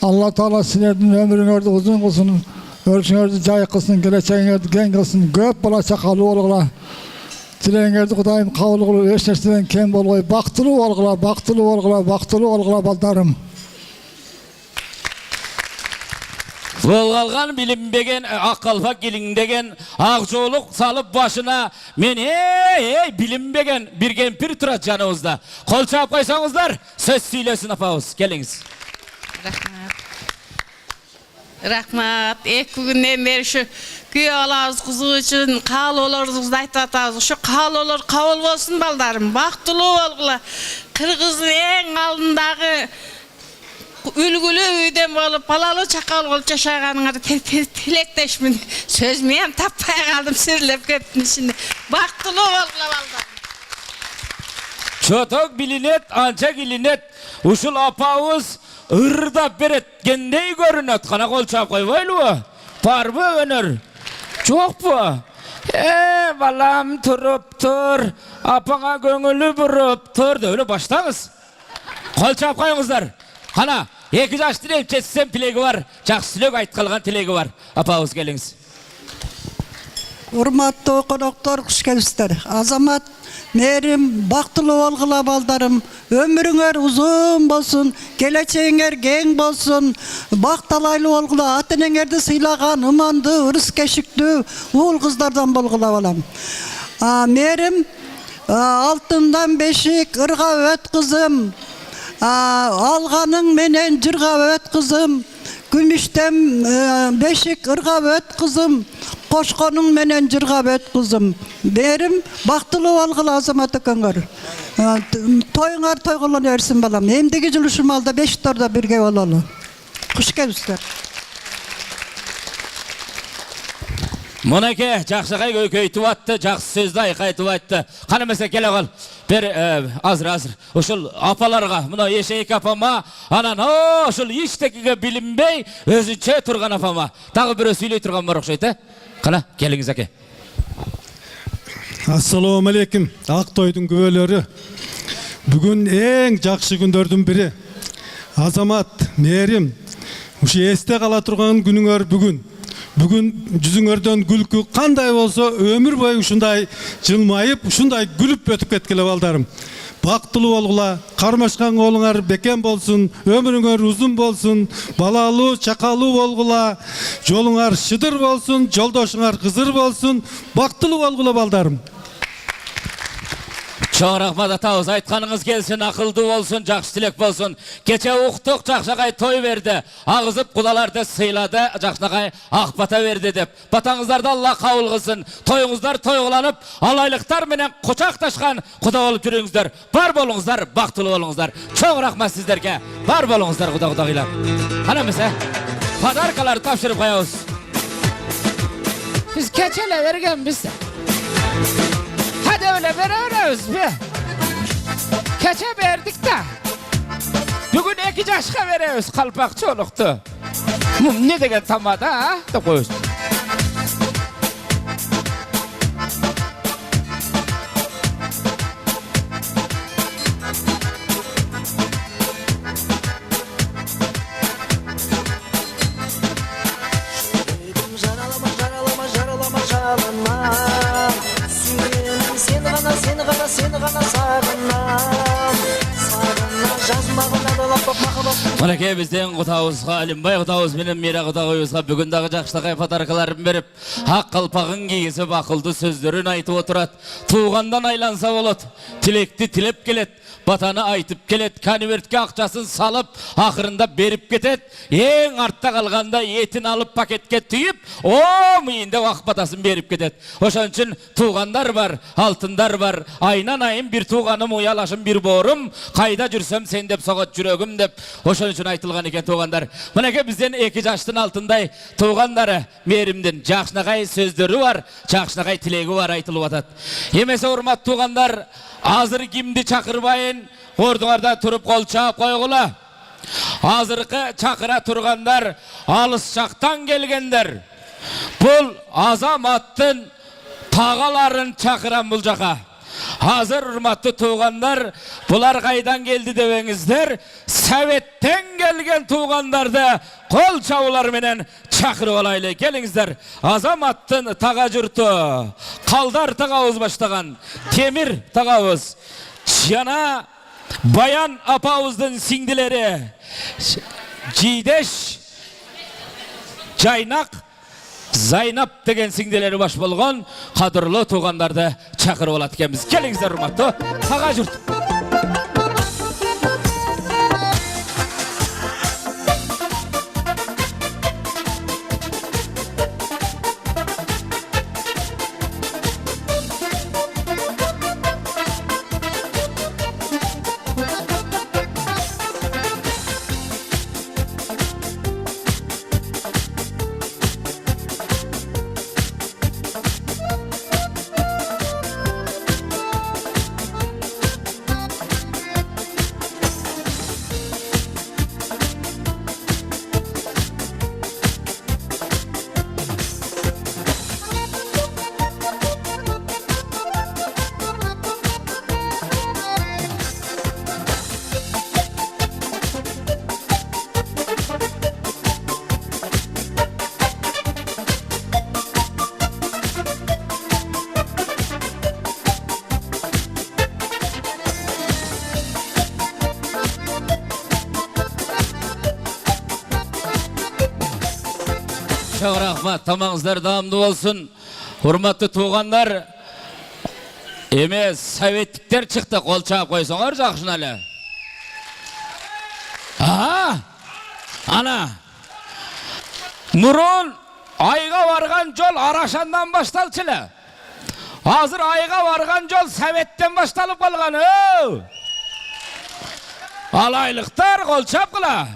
Speaker 9: Allah Teala sizlerden ömrünüzde uzun olsun. Ölçünüzde cay kılsın, geleceğinizde gen kılsın. Göp bala çakalı olgula. Dileğinizde Kudayım kavlu kulu, eşleştiren kem bolgoy. Baktılı olgula, baktılı olgula, baktılı olgula baldarım.
Speaker 1: Volgalgan bilinbegen akkalfak geliңdegen akjoluk salıp başına men bilinbegen bir kempir turat janыбызda. Kol çap koysaňızlar söz söylesin apabız. Keliңiz.
Speaker 8: Рахмат. 2 күннен бері şu күй алабыз кызы үчүн каалоолорубузду айтып атабыз. Şu каалоолор кабыл болсун балдарым. Бактылуу болгула. Кыргыздын эң алдындагы үлгүлүү үйдөн болуп, балалуу чакал болуп жашаганыңарды тилектешмин. Сөзүмү эм таппай калдым, сүрлөп кеттим ичинде. Бактылуу болгула балдар.
Speaker 1: Çotok bilinet, anca bilinet. Uşul apağız ırda beret. Gendey görünet. Kana kol çap koybaylı mı? Var mı önür? Çok mu? Balam turup tur. Apana gönüllü burup tur. Öyle baştanız. Kol çap koyunuzlar. Kana 2 yaş dileyip çetsem tilegi var. Çaksülük ait kalgan tilegi var. Apağız geliniz.
Speaker 13: Урматтуу коноктору, куш келипсиздер. Азамат, мээрим, бактылуу болгула балдарым. Өмүрүңөр узун болсун, келечегиңер кең болсун. Бакталайлуу болгула, ата-энеңерди сыйлаган, ымандуу, ырыс кешиктүү уул кыздардан болгула балам. Мээрим, алтындан бешик, ырга өт кызым. Алганың менен жырга өт кызым. Күмүштен бешик, ырга өт кызым. Koşkonun menen jırga bet kızım. Berim baktılуу algıla Azamat akаңар. Toyuңар toygulun ersin balam. Emdigi juluşum alda 5 torda birge olalı. Kuş kelipsizler.
Speaker 1: Monake жақсыға көйтіп атты, жақсы сөзді айқайтып айтты. Қана мәсе келе қал. Bir azır. Oşul apalarga, buna eşeğik apama, anan oşul iştekiga bilinbey, özünçe turgan apama. Tağı bir söyley turgan var okşaydı. Kana, geliniz ake.
Speaker 15: Assalamu alaikum. Aktoydun güveleri. Bugün en jakşı gündördün biri. Azamat, Merim, uşu este kala turgan günüңөр bugün. Bugün yüzüңөрдөн gülkü kanday bolsa ömür boyu uşunday jılmayıp, uşunday gülüp ötüp ketkile baldarım. Baktılуу болгула, кармашкан колуңар бекен болсун, өмүрүңөр узун болсун, балалуу, чакалуу болгула, жолуңар шыдыр болсун, жолдошуңар кызыр болсун, бактылуу болгула балдарым.
Speaker 1: Çok rahmat atağız, aytkanınız gelsin, akıldı olsun, jakşı tilek bolsun. Keçe uqtuq, Jakşagay toy verdi. Ağızıp kudalarda sıyladı, Jakşagay akbata verdi dep. Batağızlarda Allah kabul kılsın. Toyuңuzlar toygulanıp, alaylıktar menen koçaktaşkan kuda olup yürüңüzler. Bar bolуңуздар, baktılı olуңуздар. Çok rahmat sizlerge. Bar bolуңуздар kuda-kudagıyla. Ana mese, padarkaları tapşırıp koyuyoruz. Biz keçele vergen biz. Hadi öyle veriyoruz be. Keçe verdik de. Bugün 2 yaşka veriyoruz kalpakçı oluktu. Ne degen tamada ha? Da koyuyoruz. Manake bizden kutağızga, Alimбай kutağız menen Mira kutağızga bugündagi Jakşagay padarkalarını berip, hak kalpagın giysip akıldı sözlerin aytıp oturat. Tuğandan aylansa bolat, tilekti tilep gelet. Batanı aytıp kelet, kanivertke akçaсын salıp, akırında berip ketet. En artta kalganda etin alıp paketke tüyüp, o mıyında vak batasın berip ketet. Oşan için tuğanlar var, altındar var. Aynan ayın bir tuğanım uyalaşım bir borum. Kayda jürsem sen dep soğut jürögüm dep. Oşan için aytılgan eken tuğanlar. Manake bizden 2 yaştın altınday tuğanları Merimdin. Jakşagay sözleri var, Jakşagay tilegi var aytılıp atat. Emese urmat tuğanlar, hazır kimdi çakırbayın, orduңarda turup kol çap koygula. Hazırkı çakıra turganlar, alыс çaktan gelgenler. Bul Azamat'tın tağaların çakıran bul jaka. Hazır urmatlı tuğanlar, bular kaydan geldi deveňizler. Sovetten gelgen tuğanlarda kol çavular menen çakırıp alaylı. Geliňizler. Azamat'tın tağa jurtu, Kaldar tağabız başlagan, Temir tağabız. Yana Bayan apağızdın singdileri, Cideş, Caynak, Zaynap degen singdileri baş bolgan kadırlı tuğanlarda çakırıp alat ekенбиz. Geliňizler urmatlı tağa jurt. Çok rahmat. Tamamızlar damdı olsun. Hurmatlı tuğanlar. Emez sovetlikler çıktı. Kol çağıp koysanlar жақшын әлі. Ana. Nurun ayga vargan yol Araşan'dan baştalçılı. Hazır ayga vargan yol Sovet'ten baştalıp kalgan. Alaylıklar kol çapkıla.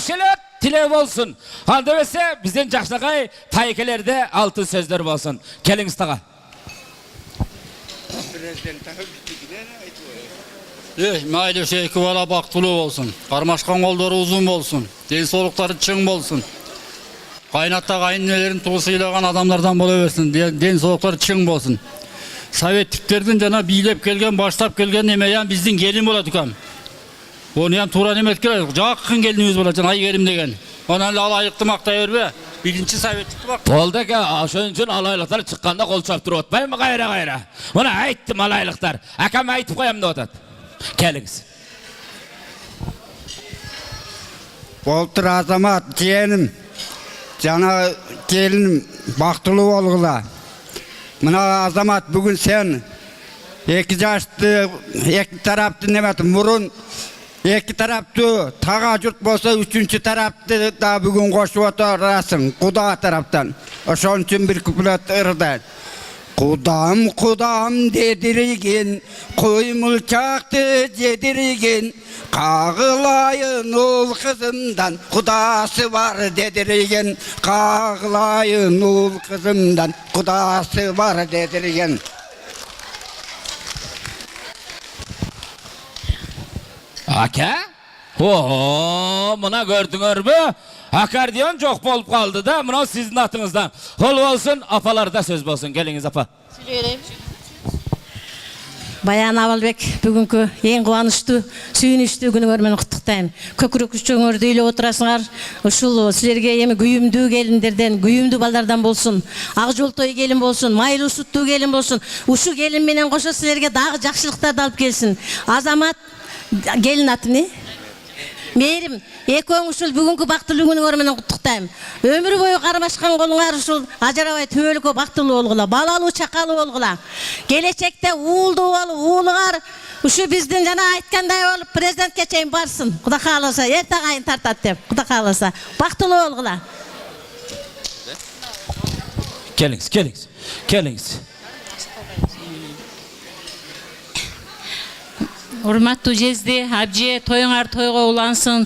Speaker 1: Şöyle tile olsun. Halde vese bizden жақшылағай taykelerde altın sözler olsun. Keliniz tağa.
Speaker 10: Maylı şeyki bala baktulu olsun. Karmaşkan kolları uzun olsun. Densolukları çın olsun. Kaynatta kayınelerin tuğsuylagan adamlardan bola versin. Densolukları çın olsun. Sovetliklerden jana biylep kelgen, başlap kelgen emeyen bizden gelin boladık ham. Onu hem turan emet gerek. Жақын gelinimiz bolacak ay gelim degen. Ona alaylıkты maqtay berbe. Birinci sovetlikti bak.
Speaker 1: Oldu ki aşın için alaylıklar çıkkanda kol çaptır otmay mı gayra. Ona ayttim alaylıklar. Akam aytıp koyam da otat. Keliniz.
Speaker 5: Boltur azamat jenim. Jana gelinim baktılı olgula. Mına azamat bugün sen iki yaşlı, iki tarafты nemet murun iki tarafты tağa jurt bolsa üçüncü tarafты da bugün koşup oturasın Kuda taraftan. Oşon üçün bir kuplet ırdı. Kudam kudam dedirgin, koymulçaktı cedirgin, kağılayın ol kızımdan, kudası var dedirgin, kağılayın ol kızımdan, kudası var dedirgin.
Speaker 1: Aka? Mına gördüңөр mü? Akardiyon çok bolup kaldı da mına sizin atınızdan. Kol olsun, apalarda söz bolsun. Geliniz apa.
Speaker 2: Баян Абалбек бүгүнкү эң кубанычтуу, сүйүнүчтүү күнүңөр менен куттуктайм. Көкүрөк күчөңөрдү үйлөп отурасыңар. Ушул силерге эми күйүмдүү келиндерден, күйүмдүү балдардан болсун. Ак жолтой келин болсун, майлуу суттуу келин болсун. Ушу келин менен кошо силерге дагы жакшылыктарды алып келсин. Азамат келин аты эмне? Мээрим, экөөң ушул бүгүнкү бактылуу күнүңөр менен куттуктайм. Өмүр бою кармашкан колуңар ушул ажырабай төбөлүккө бактылуу болгула, балалуу чакалуу болгула. Келечекте уулдуу болуп, уулуңар ушу биздин жана айткандай болуп президентке чейин барсын. Кудай кааласа, эртең айын тартат деп, кудай кааласа. Бактылуу болгула.
Speaker 1: Келиңиz.
Speaker 7: Урматтуу жезди, абже, тоюңар тойго улансын.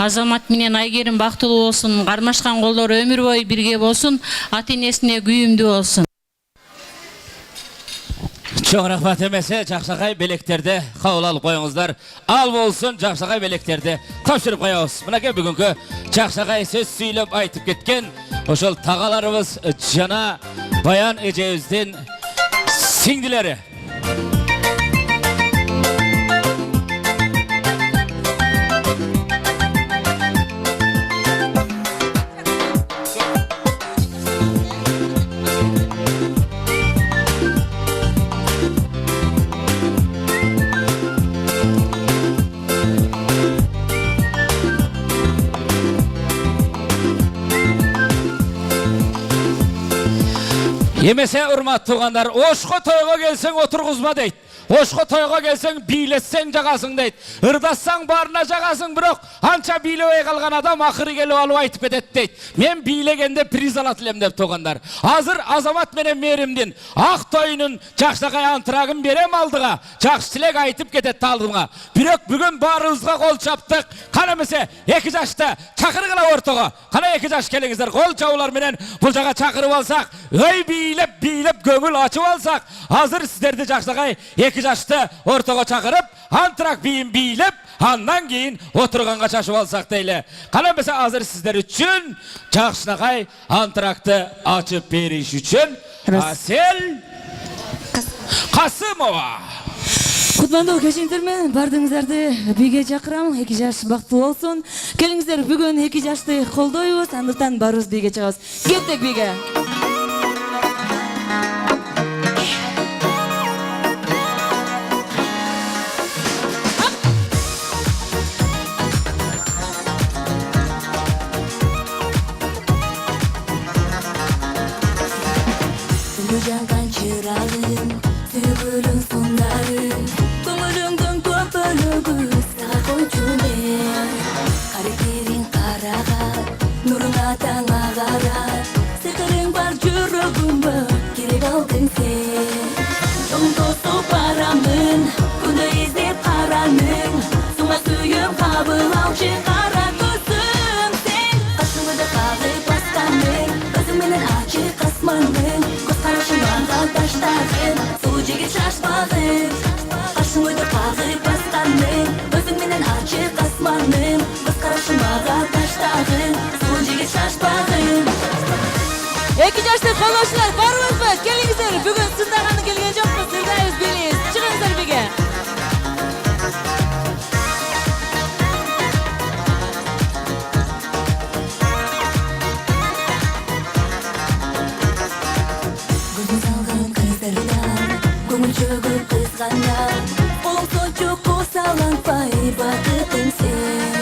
Speaker 7: Азамат менен Айгерим бактылуу болсун. Кармашкан колдор өмүр бою бирге болсун. Ата энесине күйүмдүү болсун.
Speaker 1: Çok rahmat emese жақшағай белектерді қабыл алып қойыңыздар. Ал болсын жақшағай белектерді тапшырып қоябыз. Мынакей бүгінгі жақшағай сөз сөйлеп айтып кеткен ошол тағаларыбыз жана Баян эжебиздин сиңдилери. Емесе урмат туғандар, ошқы тойға келсең отырғызма дейді. Ошқы тойға келсең билетсең жағасың дейді. Ырдассаң барына жағасың, бірақ анша билебей қалған адам ақыры келіп алып айтып кетеді дейді. Мен билегенде приз алатылем деп туғандар. Азыр Азамат менен Мээрімден ақ тойының жақшағай антырағын берем алдыға. Жақсы тілек айтып кетеді талдымға. Бирок бүгін барыңызға қол чаптық. Қана месе екі жашты чақырғыла ортаға. Қана екі жаш келіңіздер. Қол чаулар менен бұл жаға чақырып алсақ, өй билеп көңіл açып алсақ, азыр сіздерді жақшағай екі жашты ортаға чақырып, антырак бейін билеп, андан кейін отырғанға шашып алсақ дейлі. Қана mesela азыр сіздер үшін жақшағай антыракты açып беріш үшін Асел Қасымова.
Speaker 14: Кутмандуу көчүңдөрмөн, бардыңыздарды биге чакырам. 2 жаш бактылуу болсун. Келиңиздер, бүгүн 2 жашты колдойбуз, андыктан барыбыз биге чыгабыз. Кеттик биге. baramın Күнді іздеп қараның Суңа сүйім қабыл алшы қара көзім Сен қашымды қағып басқаның Өзіңменен ашық асманың Көз қарашыңға таштағын Су жегіп шашпағын Қашымды қағып басқаның Өзіңменен ашық асманың Көз қарашыңға таштағын Су жегіп шашпағын Эки жаштык колдоочулар барбызбы? Келиңиздер. Бүгүн сындаганы келген жокпуз. Сырдайбыз билиңиз. Чыгыңыздар биге. Көзүн салган кыздардан, көңүл чөгүп кызгандан, колуң сочуп кусаланпай бакытым сен.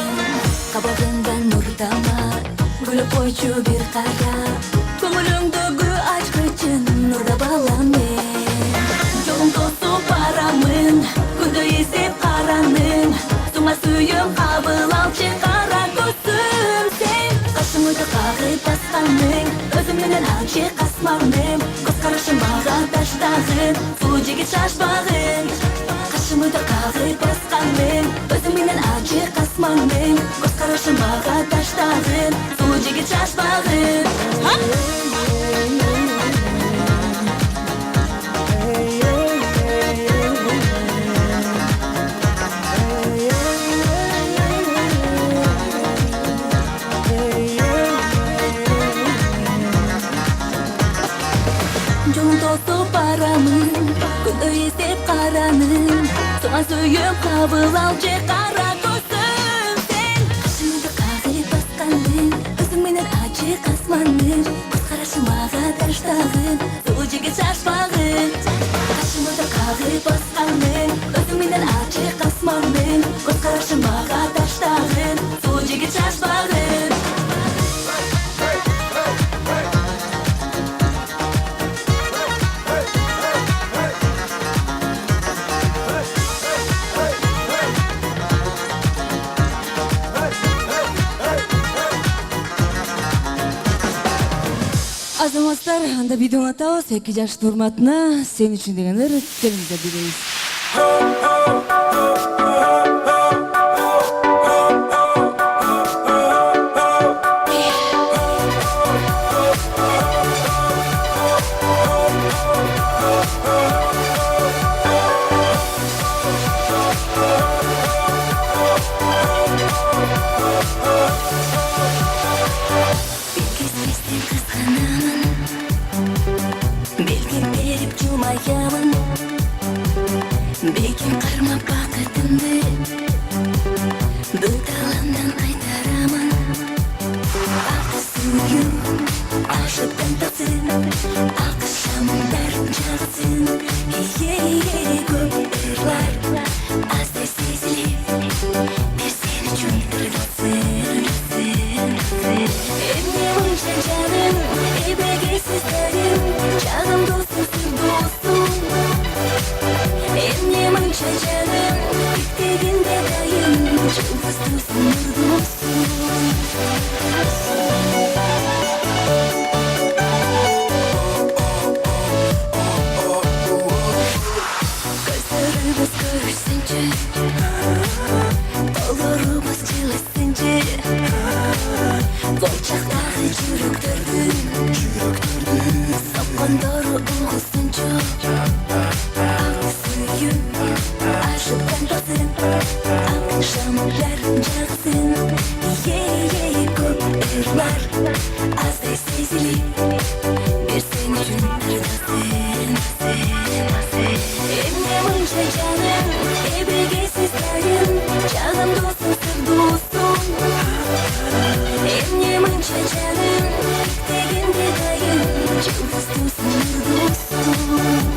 Speaker 14: Кабагыңдан нур тамар, күлүп койчу бир кара. Көңіліңдегі ачқычын нұрда балам мен Жолың тосып барамын Күнді іздеп қараның Суңа сүйім қабыл алшы қара көзім Сен қашымды қағып басқаның Өзімменен ашық асманың Көз қарашым маған таштағын Су жегіп шашпағын Қашымды қағып басқаның Өзімменен ашық асманың Көз қарашым маған таштағын Су жегіп шашпағын Жолың тосып барамын Күнді іздеп қараның Соған сүйім қабыл алшы қара көзім Сен қашымды қағып басқаның Өзіңменен ашық асманың Көз қарашым маған таштағын Су жегіп шашпағын Қашымды қағып басқаның Өзіңменен ашық асманың Көз қарашым маған таштағын Су жегіп шашпағын Азаматтар, анда видео атабыз, 2 жаштын урматына сен үчүн дегендер, келиңиздер билебиз. Бекем қармап бақытымды Бұл таландан қайтарамын Ақы сүйім ашып тантасын Ақшамын бәрін жақсын көп ырлар аздай сезіліп Бір сен үшін ырғылсын Емне мұнша жаным, ебегесіз дәрім Жағым досым, сыр досым Emne mınca canım, bittiğinde dayım Çılgız dursun, dursun Gözlerimiz görüşsünce Olurumuz çılısınca Koyçaktағы жүректердің Сапқан дары ұғысынша Ашып тантасын Ақшамын бәрін жақсын көп ырлар аздай сезіліп Бір сен үшін ырдасын Емне мұнша жаным, ебегесіз дайым Жағым досым, сыр досым Emne mınca canım, bittiğinde dayım Çılgız dursun, dursun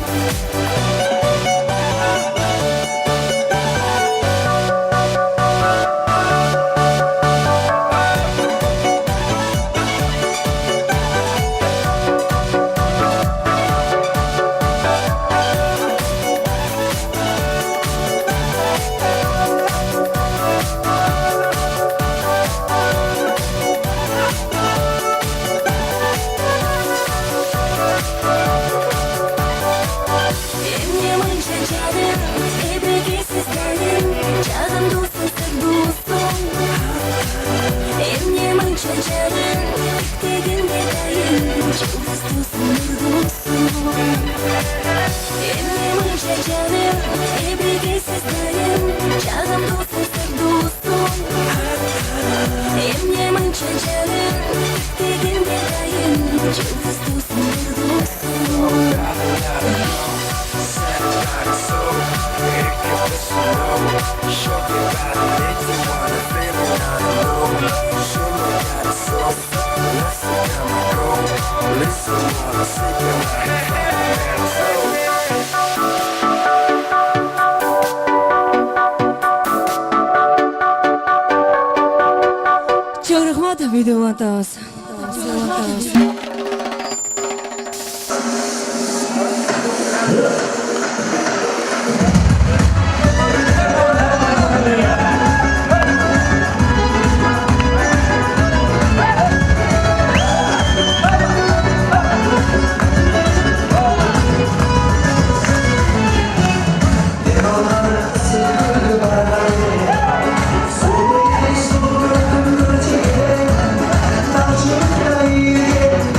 Speaker 14: Birge sizlerim Çağım dostum sır dostum Emne mınça canım Dedim de dayım Yıldız dostum bir dostum
Speaker 2: Çok rahmat video atağız.
Speaker 14: Yeah.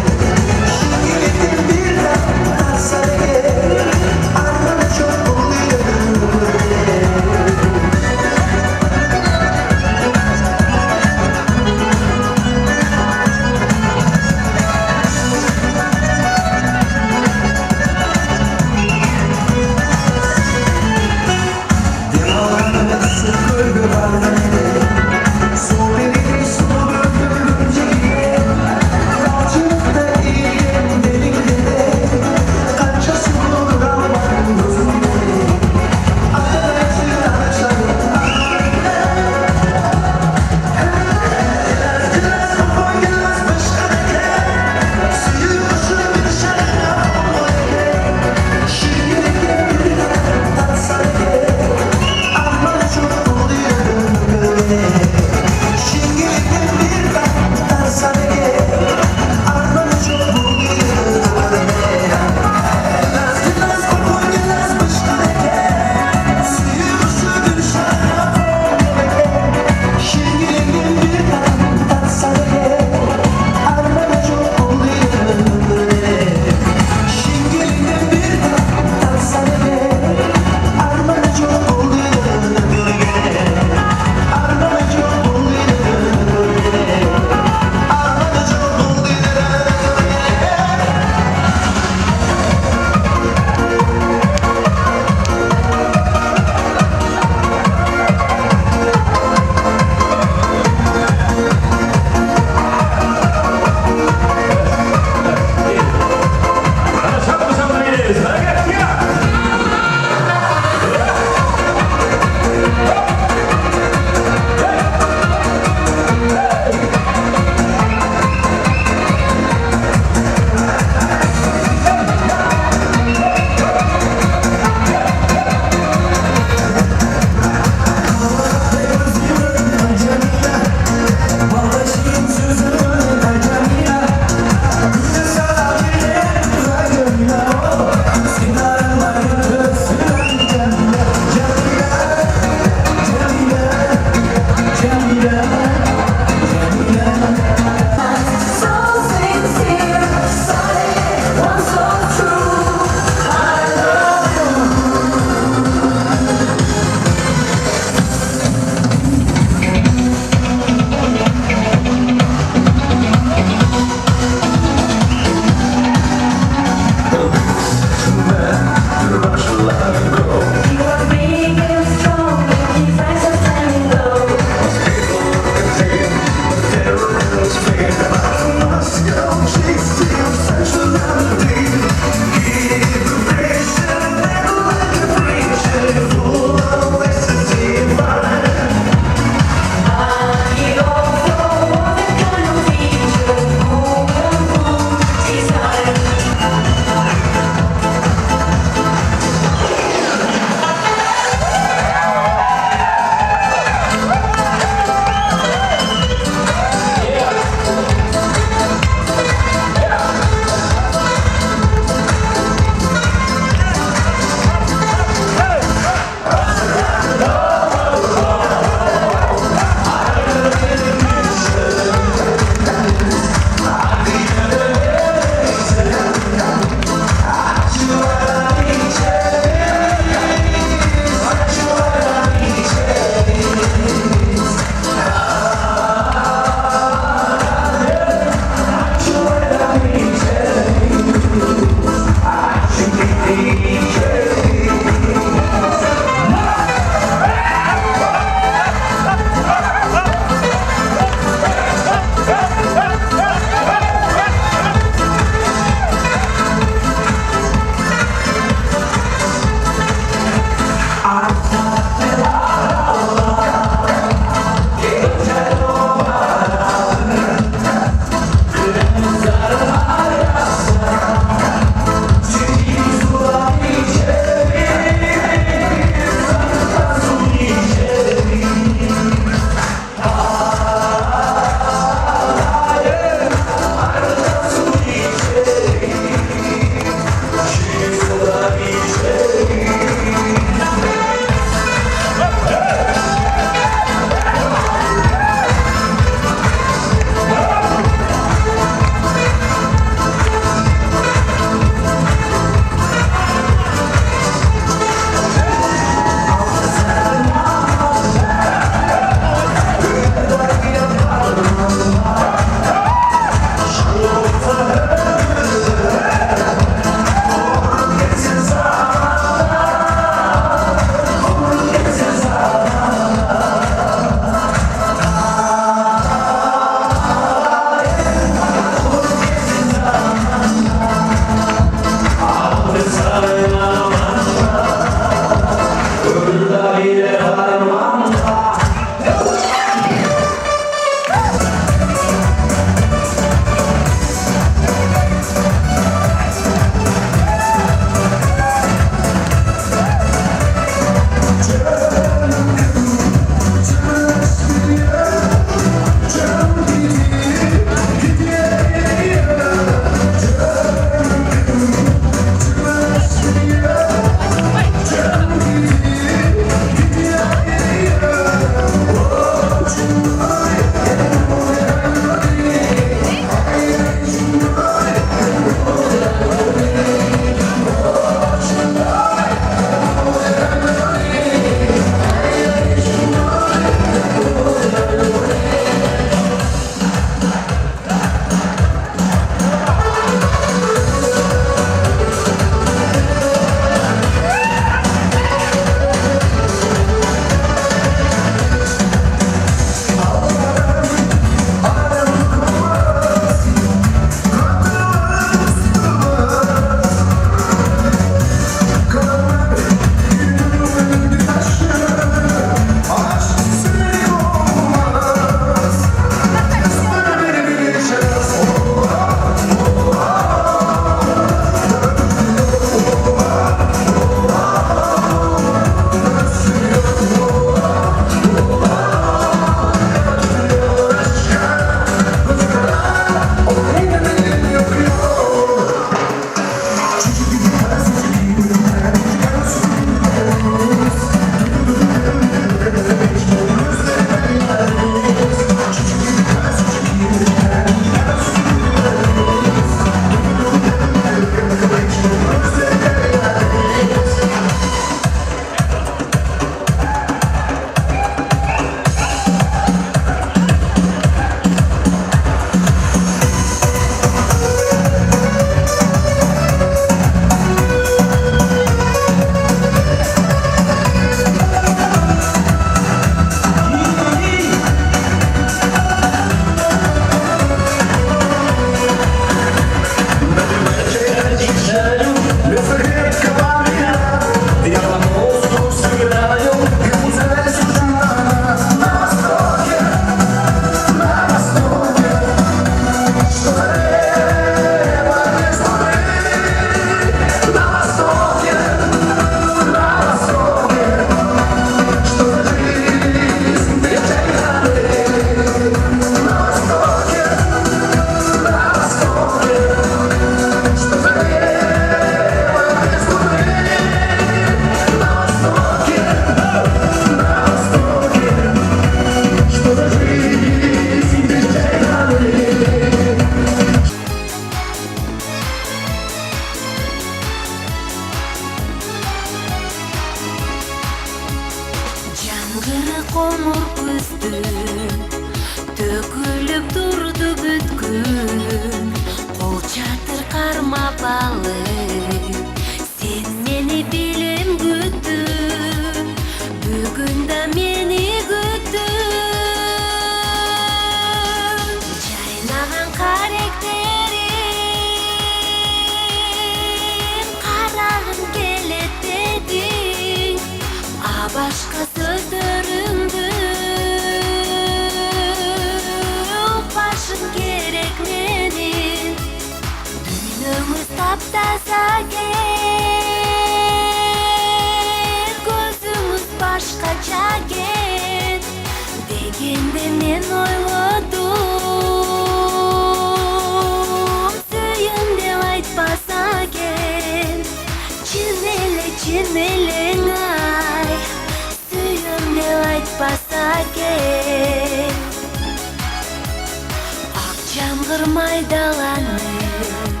Speaker 3: Шағыр майдаланып,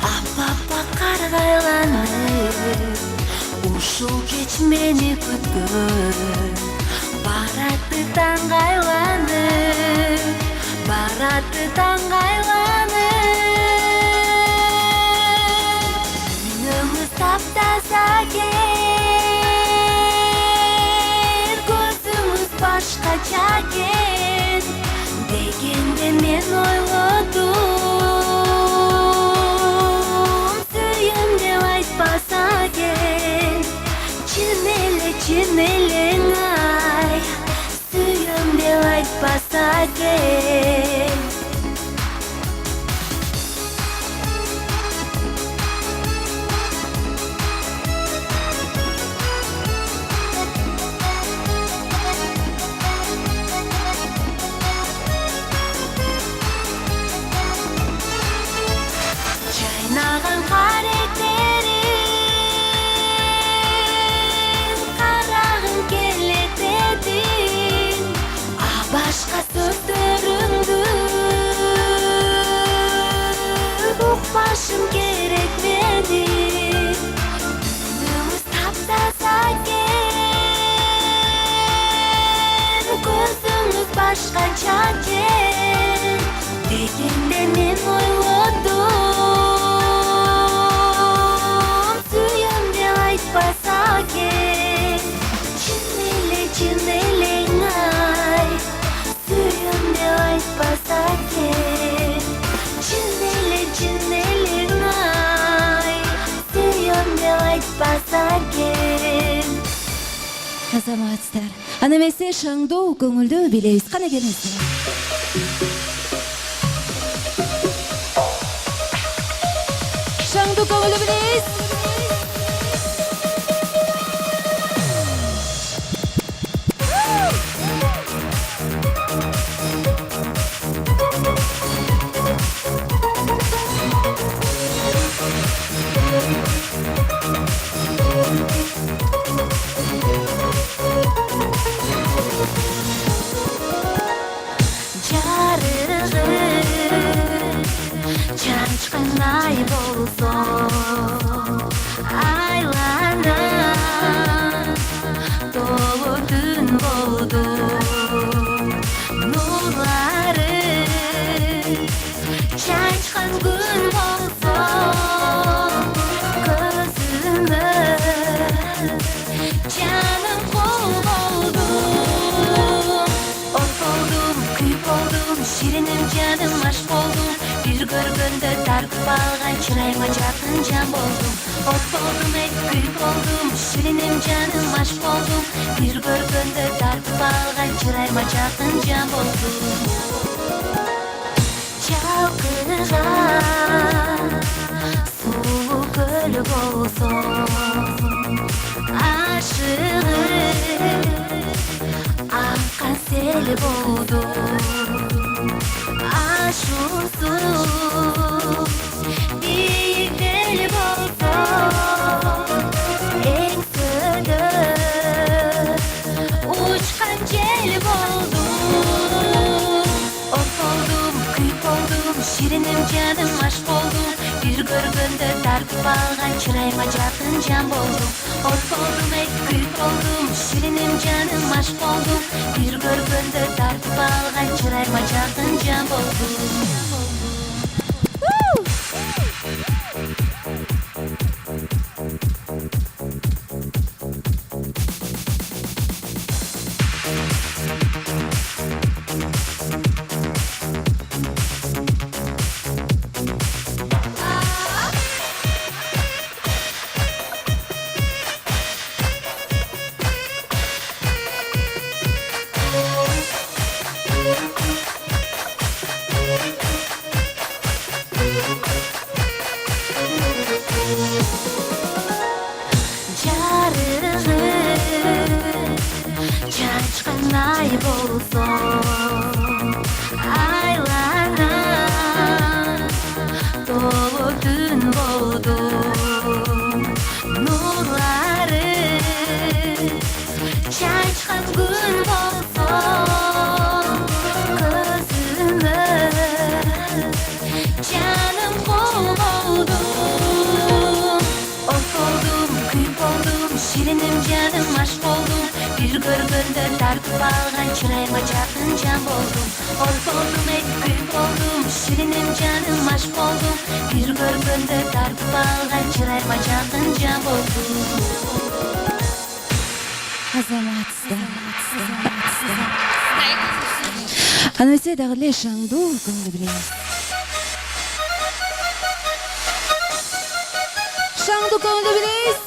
Speaker 3: аппа қарғайланып, ушул кеч мени күткөн, баратты таңғайланып, баратты таңғайланып. Үнөңүз таптаса кен, көзүңүз башкача кен, дегенде мен ойлодум, сүйөм деп айтпаса кен. Чын элең ай, сүйөм деп айтпаса кен. Чайнаган каректерин карагым келет эдин, башка сөздөрүңдү укпашым керекмеди. Үнүңүз таптаса кен, көзүңүз башкача кен, дегенде мен ойлодум, сүйөм деп айтпаса кен. Чын элең ай, сүйөм деп айтпаса кен. Чын элең ай, сүйөм деп айтпаса кен.
Speaker 14: Азаматсыздар, аны эмесе шаңдуу көңүлдүү билебиз кана келиңиздер. Шаңдуу көңүлдүү билебиз.
Speaker 3: Чачкандай болсо айлана, толо түн болду нурлары. Чачкан күн болсо көзүмө, жаным кул болдум. От болдум, күйүп болдум, шириним жаным аш болдум. Bir görgönde tarkıp algan çırayma жақын жан болдum. От болдum, күйіп болдum, шириnim жаным аш болдум. Bir görgönde tarkıp algan çırayma жақын жан болдum. Çalkırgan сулуу көл болсом, ашыгып аккан сел болдум. Ашусuz биіктер болса, еңсөдө учкан жел болдум. От болдум, күйүп болдум, шириним жаным аш болдум. Bir көргөндө тартып алган чырайма жақын жан болдум. От болдум, күйүп болдум, шириним жаным аш болдум. Bir көргөндө тартып алган чырайма жақын жан болдум. Çançkanay bolson aylana, dolu dün boldum nurları. Çançkan gün bolson gözüme, тартып алган чырайга жакын жан болдум. Ор болдум, эки болдум, шириnim жаным аш болдум. Бир көргөндө тартып алган чырайга жакын жан болдум.
Speaker 14: Аны эсе дагы эле шаңдуу көңүлдү билебиз. Шаңдуу көңүлдү билебиз.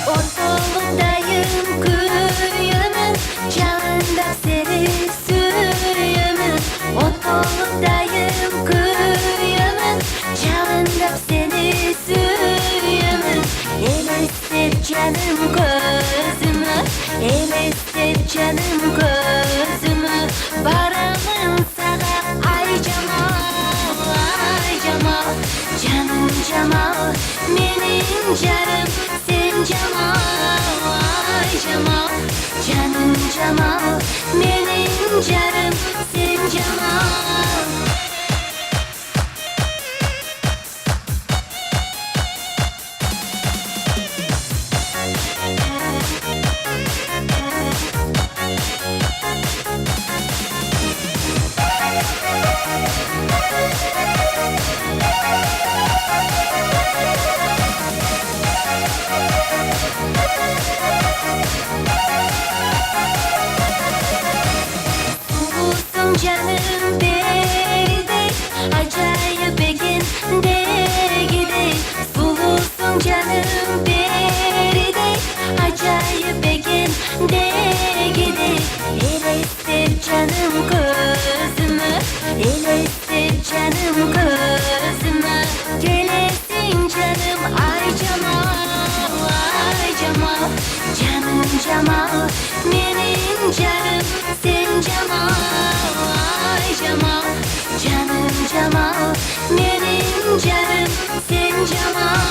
Speaker 3: Ortalıktayım köyümün, canında seni sürüyümün. Ortalıktayım köyümün, canında seni sürüyümün. Elestip canım gözümü, elestip canım gözümü. Baramın sana ay Cemal, ay Cemal. Canım Cemal, benim canım sen Cemal, ay Cemal. Canım Cemal, benim canım sen Cemal. Sulusun canım beri acayip eginde gidey. Sulusun canım beri acayip eginde gidey. Elestip canım gözümü, elestip canım gözümü. Gelesin canım ay Cemal, ay Cemal. Canım Cemal, benim canım sen Cemal, ay Cemal. Canım Cemal, benim canım sen Cemal.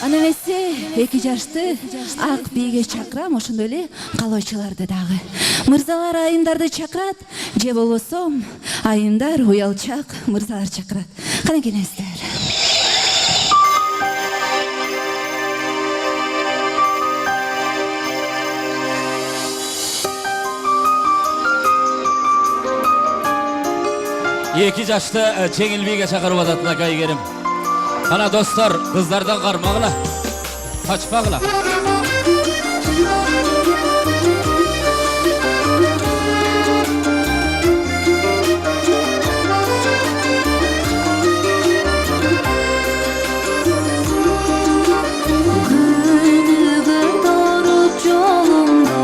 Speaker 14: Аны эмесе эки жашты ак бийге чакырам, ошондой эле калоочуларды дагы. Мырзалар айымдарды чакырат, же болбосо айымдар уялчак мырзалар чакырат. Кане келиңиздер.
Speaker 1: Эки жашты жеңил бийге чакырып атат акай керим. Ана достор, кыздардан кармагыла, качпагыла.
Speaker 3: Күнүгүн торуп жолумду,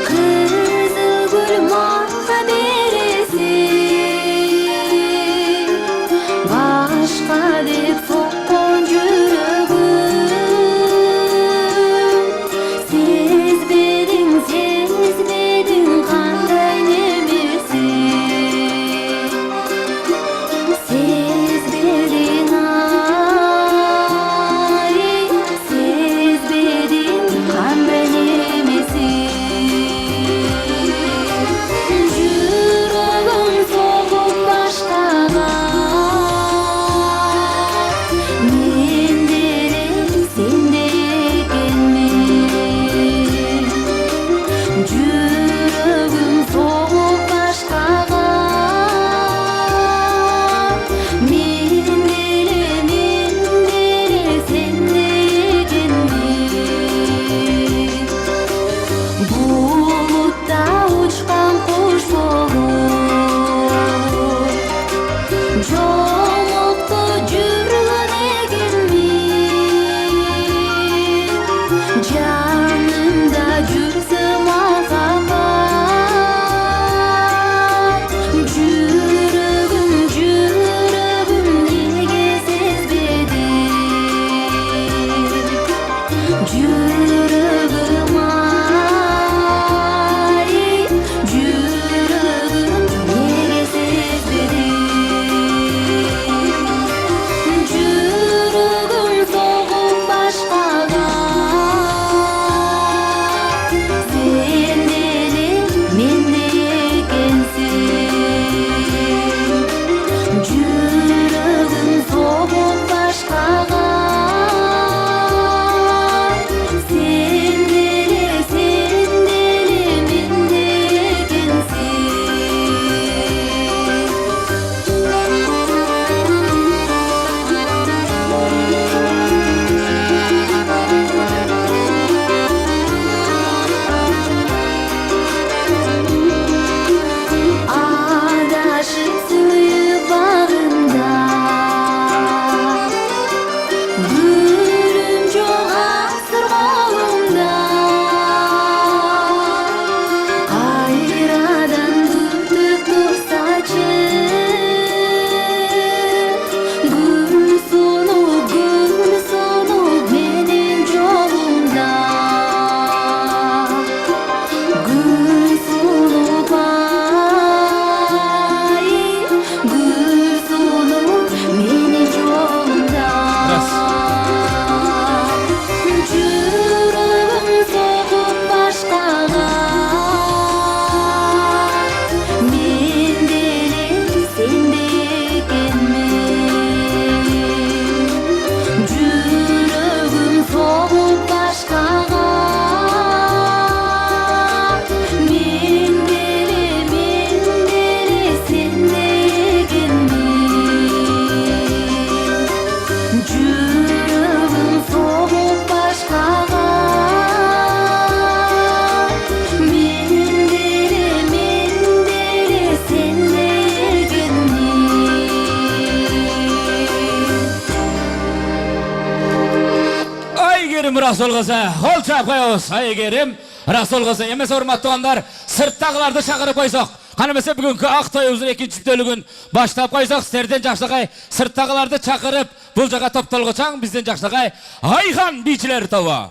Speaker 3: кызыл гүл мага бересиң. Башка деп соккон жүрөгүм
Speaker 1: Rasul kızı. Kol çap koyuyoruz. Aygerim. Rasul kızı. Emese hormatlı olanlar sırttağılarda çakırıp koysak. Kanımese bugünkü Aktoy'umuzun ikinci bölügün başlap koysak. Serden Jakşıkay sırttağılarda çakırıp bulcağa toptalgıçan bizden Jakşıkay Ayhan Biçileri tava.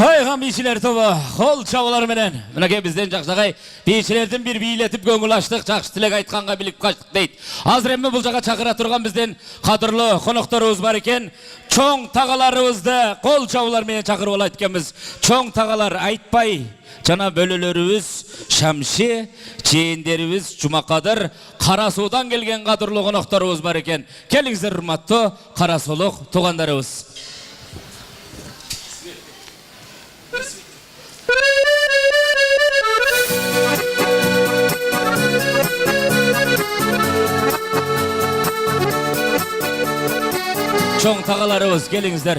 Speaker 1: Ayhan Biçileri tava. Kol çavalar menen. Mınake bizden Jakşıkay Biçilerden bir biletip göngülaştık. Jakşı tilek aytkanга bilip kaçtık deyit. Hazır emme bulcağa çakıra turgan bizden kadırlı konuklarımız var eken. Çoğ tağalarımızda kol çavalar menen çakırıp olayt ekemiz. Çoğ tağalar aytpay. Jana bölülörübüz Şamşi, çeyinderimiz Cumakadır, Karasu'dan gelgen kadırlı konuklarımız var eken. Kelingizler hurmatlı Karasuluk tuğanlarımız. Çoğ tağalarımız gelingizler.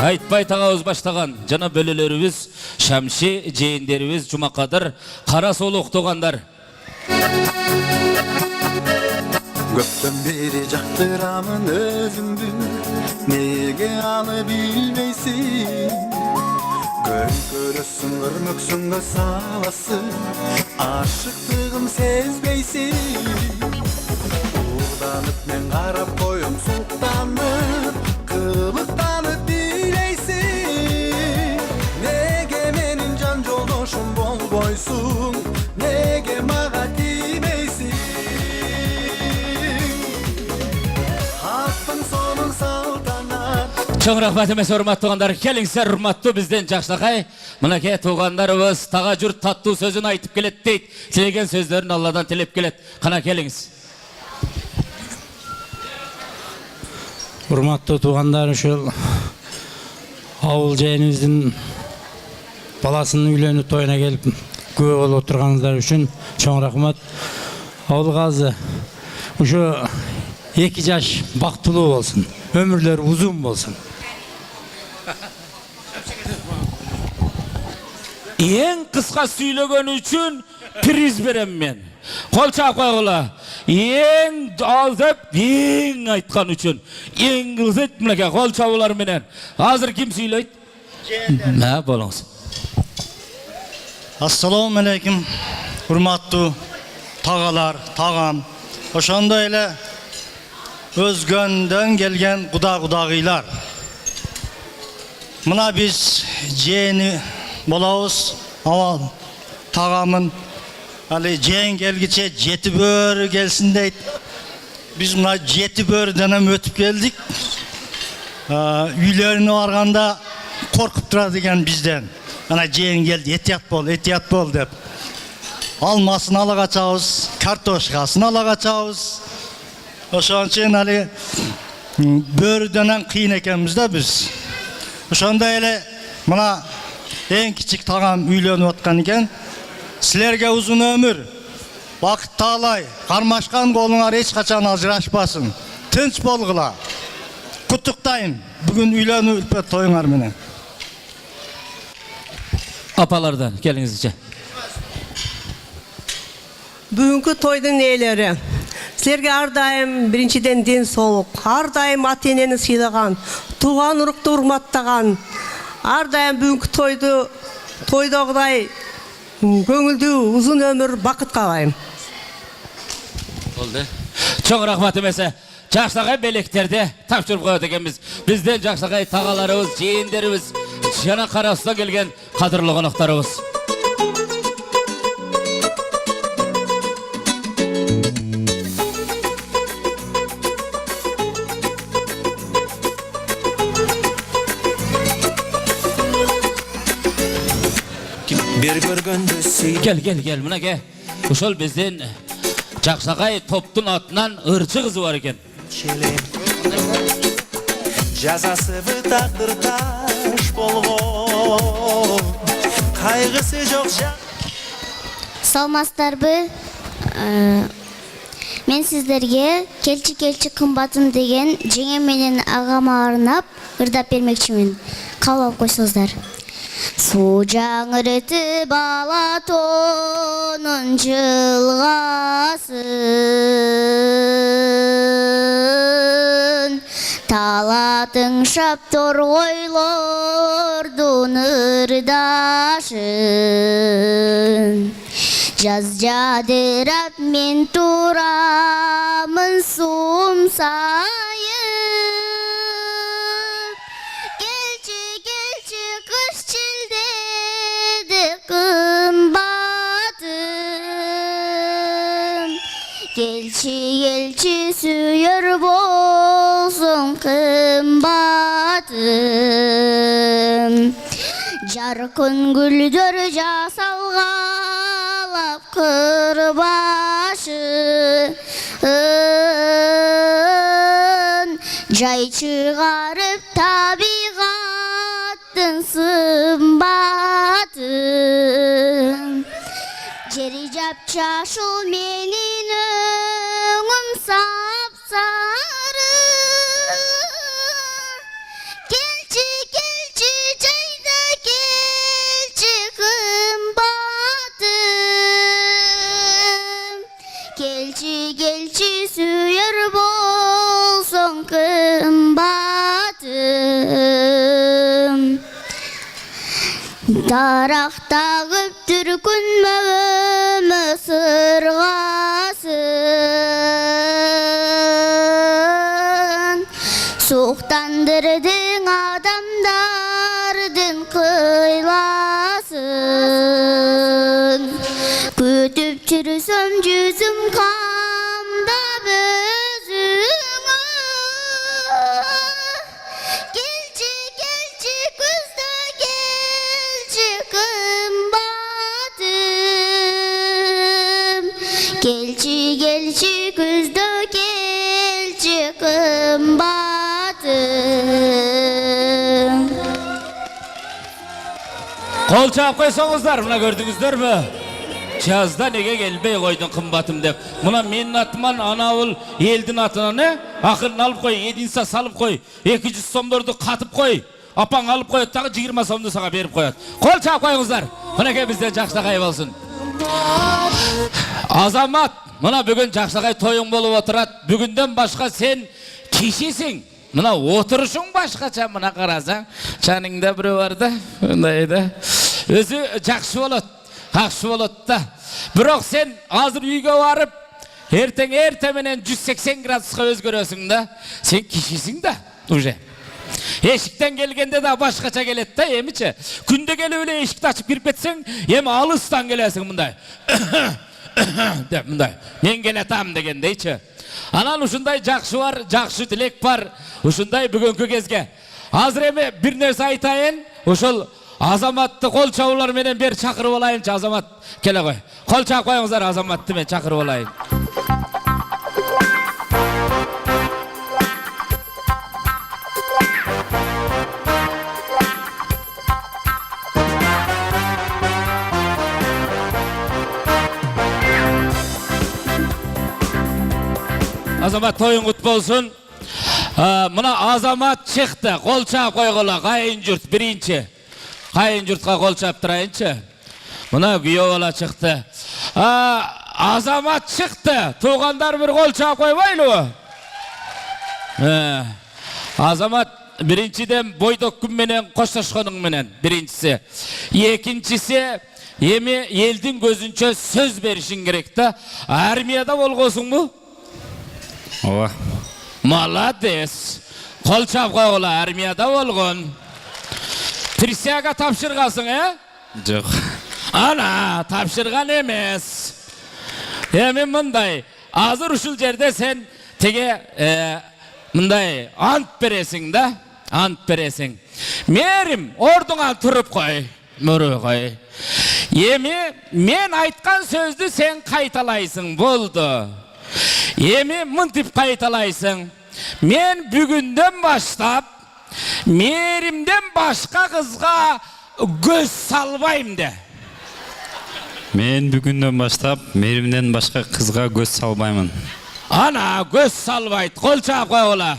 Speaker 1: Aytpay tağabız başlagan jana bölülörübüz Şamşi, jeyinderimiz Cumakadır, Karasuluk tuğandar.
Speaker 4: Köpten beri jaktıramın özüңdү, nege аны bilmeysin. Göl körösün, ırmöksüңgө salasın, aşıktığım sezbeysin. Uğdanıp men qarap koyum sultanıp, kılıktanıp bileysin. Nege menin can joldoşum bolboysun, nege maga timeysin. Hakkın sonun saltanat.
Speaker 1: Çoğ rahmat emese hurmatlı tuğanlar. Kelingizler hurmatlı bizden Jakşıkay. Mınake tuğanlarımız tağa jurt tattуу sözün aytıp kelet deyit. Tilegen sözlerin Allah'dan tilep kelet. Kana kelingiz.
Speaker 9: Hurmatlı tuğanlar, uşul ауыл жайыныбыздын баласынын үйлөнүү тоюна келип күбө болуп отурганыңыздар үчүн чоң рахмат. Ауыл газы ушу 2 жаш бактылуу болсун, өмүрлөрү узун болсун.
Speaker 1: Eң kıska süylөгөн үчүн приз берем мен. Кол чаап койгула. Eң алдып, eң айткан үчүн. Eң кызыт мынакей кол чабуулар менен. Азыр ким сүйлөйт? Мә болуңуз.
Speaker 16: Ассаламу алейкум, урматтуу
Speaker 9: tağalar, tağam. Ошондой эле өзгөндөн келген кудагыйлар. Мына биз жээни болобуз. Ama tağamın Ali jeğin gelgiçe jeti börü gelsin deyt. Biz mına jeti börüden hem ötüp geldik. Үйlerine varganda korkup durады ekan bizden. Ana jeğin geldi, etiyat bol dep. Almaсын ала kaçabız, kartoşkasını ala kaçabız. Oşon için Ali börüden hem kıyın ekenmiz de biz. Oşonda ele mına en küçük tağam үйlenip atkan eken. Sizlerge uzun ömür, vakit talay, karmaşkan kolunlar hiç kaçan ajırашпасын. Tınç bolgula. Kutuktayım. Bugün үйlenip ülpet toyuңар менен.
Speaker 1: Apalardan gelingizce.
Speaker 16: Бүгүнкү тойдун ээлери силерге ар дайым биринчиден ден соолук, ар дайым ата энени сыйлаган, тууган урукту урматтаган, ар дайым бүгүнкү тойдогудай көңүлдүү узун өмүр бакыт каалайм.
Speaker 1: Oldu. Çok rahmat emese. Жақсағай белектерде тапшырып қояды екенбіз. Бізден жақсағай тағаларымыз, жиендеріміз, жана қарасына келген қадірлі қонақтарымыз. Gel, mına gel. Uşol бізден Жақсағай топтың атынан ырчы қызы бар екен.
Speaker 4: Жазасы бір тағдыр таш болғын, қайғысы жоқ
Speaker 3: Салмастарбы, мен сіздерге келчі қымбатым деген жеңе менен ағама арнап ырдап бермекчимин. Кабыл алып койсоңуздар. Су жаңыртып алатонун жылгасын, талатын шап торгойлордун ырдашын. Жаз жадырап мен турамын суум сайын. Кыш чилдеди кымбатым, келчи сүйөр болсун кымбатым. Жаркын гүлдөр жасалгалап кыр башын, жай чыгарып табигаттын сымбатын. Жери жапчашыл менин өңүм сапсары. Келчи жайда келчи кымбатым. Келчи сүйөр болсоң кымбатым. Дарактагып түркүн мөмө сыргасын, суктандырдың адамдардын кыйласын. Күтүп жүрсөм жүзүм камдап өзүңө, келчи күздө келчи кымбатым. Келчи күздө келчи кымбатым.
Speaker 1: Қол чап қойсаңыздар, мына көрдіңіздер ме? Жазда неге келбей қойдың қымбатым деп. Мына менің атыман анауыл елдің атына ақырын алып қой, единса салып қой, 200 сомдарды қатып қой. Апаң алып қойып тағы 20 сомды саға беріп қояды. Қол чап қойыңыздар. Мінеке бізден Жақсағай болсын. Азамат, мына бүгін Жақсағай тойың болып отырады. Бүгінден башқа сен кешесің. Мына отырышың башқаша, мына қарасаң. Жаныңда біреу бар да, өзі жақсы болады. Ақшы болады да. Бирок сен азыр үйгө барып, эртең менен 180 градуска өзгөрөсүң да. Сен кишисиң да уже. Эшиктен келгенде да башкача келет да, эмичи? Күндө келип эле эшикти ачып кирип кетсең, эми алыстан келесиң мындай. Деп мындай. Мен келатам дегендейчи. Анан ушундай жакшы бар, жакшы тилек бар. Ушундай бүгүнкү кезге. Азыр эми бир нерсе айтайын. Ошол Азаматты кол чабуулар менен бер чакырып алайынчы. Азамат келе кой. Кол чабып коюңуздар, Азаматты мен чакырып алайын. Азамат тойың кут болсун. Мына Азамат чыкты. Кол чаап койгула, кайын журт биринчи. Кайын журтка кол чаап турайынчы. Мына күйөө бала чыкты. Азамат чыкты. Туугандар бир кол чаап койбойлубу? Азамат биринчиден бойдок күн менен коштошконуң менен биринчиси. Экинчиси эми элдин көзүнчө сөз беришиң керек да. Армияда болгосуңбу?
Speaker 5: Ооба.
Speaker 1: Молодец. Кол чаап койгула, армияда болгон. Присяга тапшыргансың,
Speaker 5: Жок.
Speaker 1: Ана, тапшырган эмес. Эми мындай, азыр ушул жерде сен теге мындай ант бересиң да, ант бересиң. Мерим, ордуңан туруп кой, мөрө кой. Эми мен айткан сөздү сен кайталайсың, болду. Эми мынтип кайталайсың. Мен бүгүндөн баштап Меримден башка кызга көз салбайм де.
Speaker 5: Мен бүгүндөн баштап Меримден башка кызга көз салбаймын.
Speaker 1: Ана, көз салбайт. Кол чаап койгула.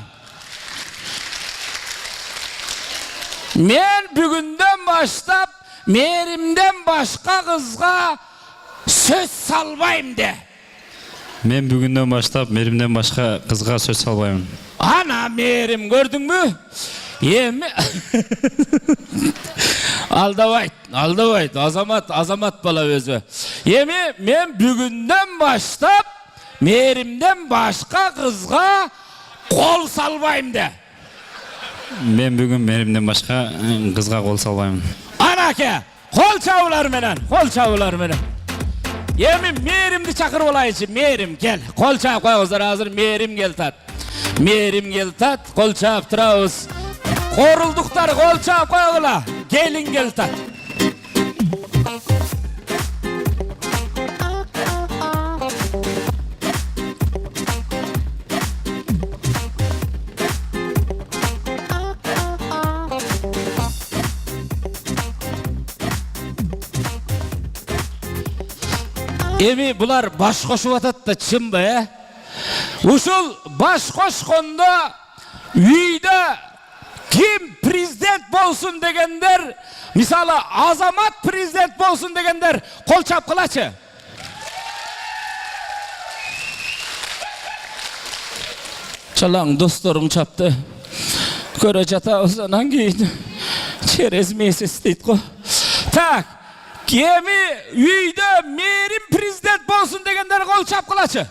Speaker 1: Мен бүгүндөн баштап Меримден башка кызга сөз салбайм де.
Speaker 5: Мен бүгүндөн баштап Меримден башка кызга сөз салбаймын.
Speaker 1: Ана, Мерим, көрдүңбү? Эми алдабайт, Азамат бала өзү. Эми мен бүгүндөн баштап Меримден башка кызга кол салбайм де.
Speaker 5: Мен бүгүн Меримден башка кызга кол салбаймын.
Speaker 1: Анаке, кол чабуулар менен, Эми Меримди чакырып алайынчы. Мерим, кел. Кол чаап койгуздар, азыр Мерим келтат. Кол чаап турабыз. Корулдуктар, кол чаап койгула. Келин келтат. Эми булар баш кошуп атат да, чынбы, Ушул баш кошкондо үйдө ким президент болсун дегендер, мисалы Азамат президент болсун дегендер кол чапкылачы. Чалаң досторуң чапты. Көрө жатабыз, анан кийин через месяц дейт го. Так, кеми үйдө Мерим президент болсун дегендер кол чапкылачы.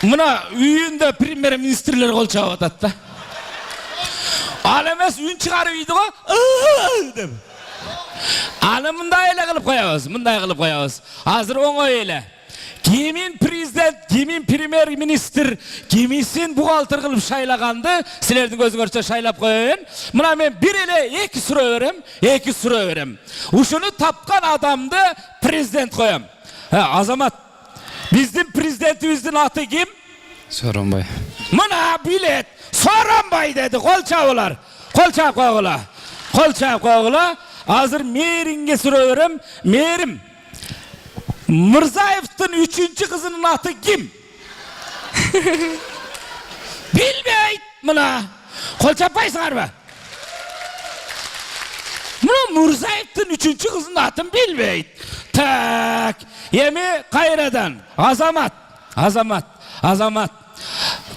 Speaker 1: Мына үйүндө премьер-министрлер кол чаап атат да. Ал эмес үн чыгарып үйдү го. Аны мындай эле кылып коебуз, Азыр оңой эле. Кимин президент, кимин премьер-министр, кимисин бухгалтер кылып шайлаганды силердин көзүңөрчө шайлап коеюн. Мына мен бир эле эки суроо берем. Ушуну тапкан адамды президент коем. Азамат, биздин президентибиздин аты ким?
Speaker 5: Сооронбай.
Speaker 1: Мына билет. Сооронбай деди. Кол чабуулар. Кол чаап койгула. Азыр Меримге суроо берем. Мерим, Мырзаевдин 3-чү кызынын аты ким? Билбейт. Мына кол чаппайсыңарбы? Мына Мырзаевдин 3-чү кызынын атын билбейт. Так, эми кайрадан Азамат.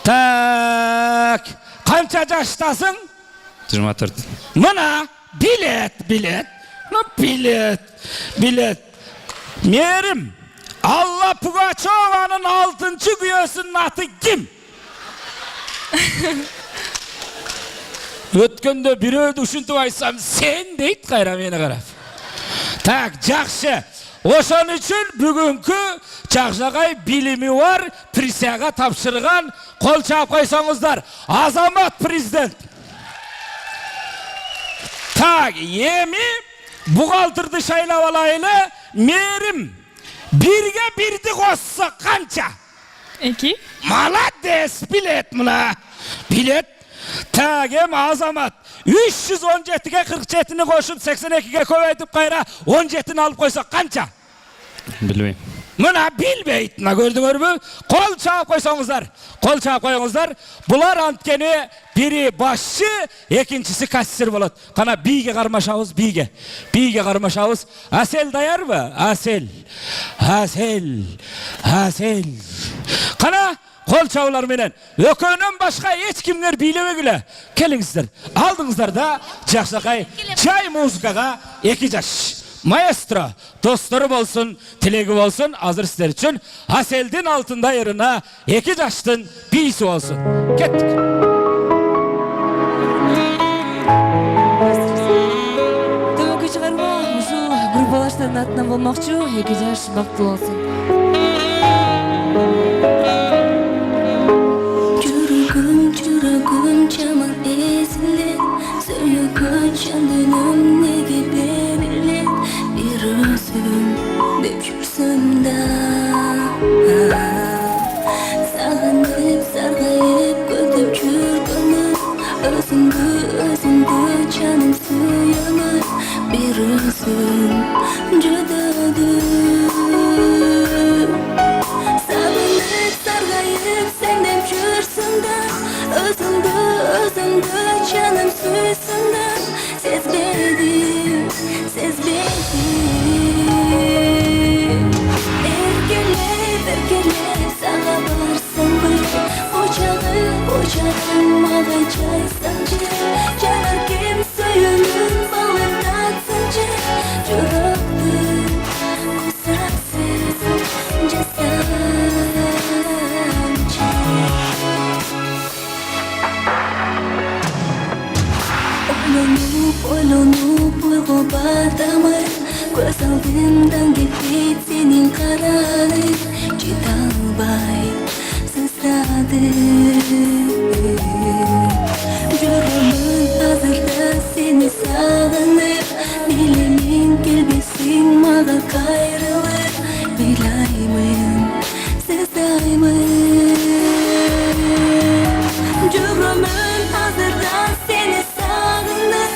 Speaker 1: Так, канча жаштасың?
Speaker 5: 24.
Speaker 1: Мына билет. Bilet. Merim, Allah Pugacheva'nın 6. güyesinin atı kim? Ötkende biröydü uşuntip aytsam, sen deyit kayra meni karap. Tak, жақшы. Oşan için bugünkü Çakşakay bilimi var, prisyaga tapşırgan, kol çap koysanızlar. Azamat prezident. Tak, yemi buğaltırdı şaylap alayla, merim birge birdi koşsa kança?
Speaker 7: 2.
Speaker 1: Malades, bilet mına. Bilet. Tak, hem azamat. 317'ge 47'ni koşup 82'ge koyaydıp kayra 17'ni alıp koysa kança?
Speaker 9: Bilmeyim.
Speaker 1: Mına bilmeyitine gördüңөр mü? Kol çağıp koysanızlar. Kol çağıp koyuңuzlar. Bular antkeni biri başçı, ikincisi kassir bolat. Kana biyge karmaşağız, biyge. Biyge karmaşağız. Asel dayar mı? Asel. Kana kol çağılar menen. Ökönün başka hiç kimler bileme güle. Keliңizler. Aldыңыздар da Çakşakay çay muzikaga 2 yaş. Maestro, dostları bolsun, tilegi bolsun, hazır sizler için Asel'din altında yerine 2 yaştın birisi olsun. Kettik.
Speaker 2: Tövbe çıkarma, şu gruplaşların atından olmakçı 2 yaş baktı olsun.
Speaker 14: Çürügüm çaman ezilir, söylügün çandınım nege berilir. Bir özüm dep жүрсün da, sağınıp sargayıp kötüp жүрgünüm. Özüngü canım suyunur, bir özüm judadım. Sağınıp sargayıp sen dep жүрсün da, özüngü canım suysun da, sezbedim. Erkelep sana varsın bir, ocağım mağa çaysancı, canar kim suyunun balın tatsıncı, juraktır kusaksız casancı. Ойлонуп ойго батамай, көз алдымдан кетпейт сенин караның, жете албай сызрадым. Жүрөмүн азырда сени сагынып, билемин келбесиң мага кайрылып, ыйлаймын, сыздаймын. Жүрөмүн азырда сени sağınır,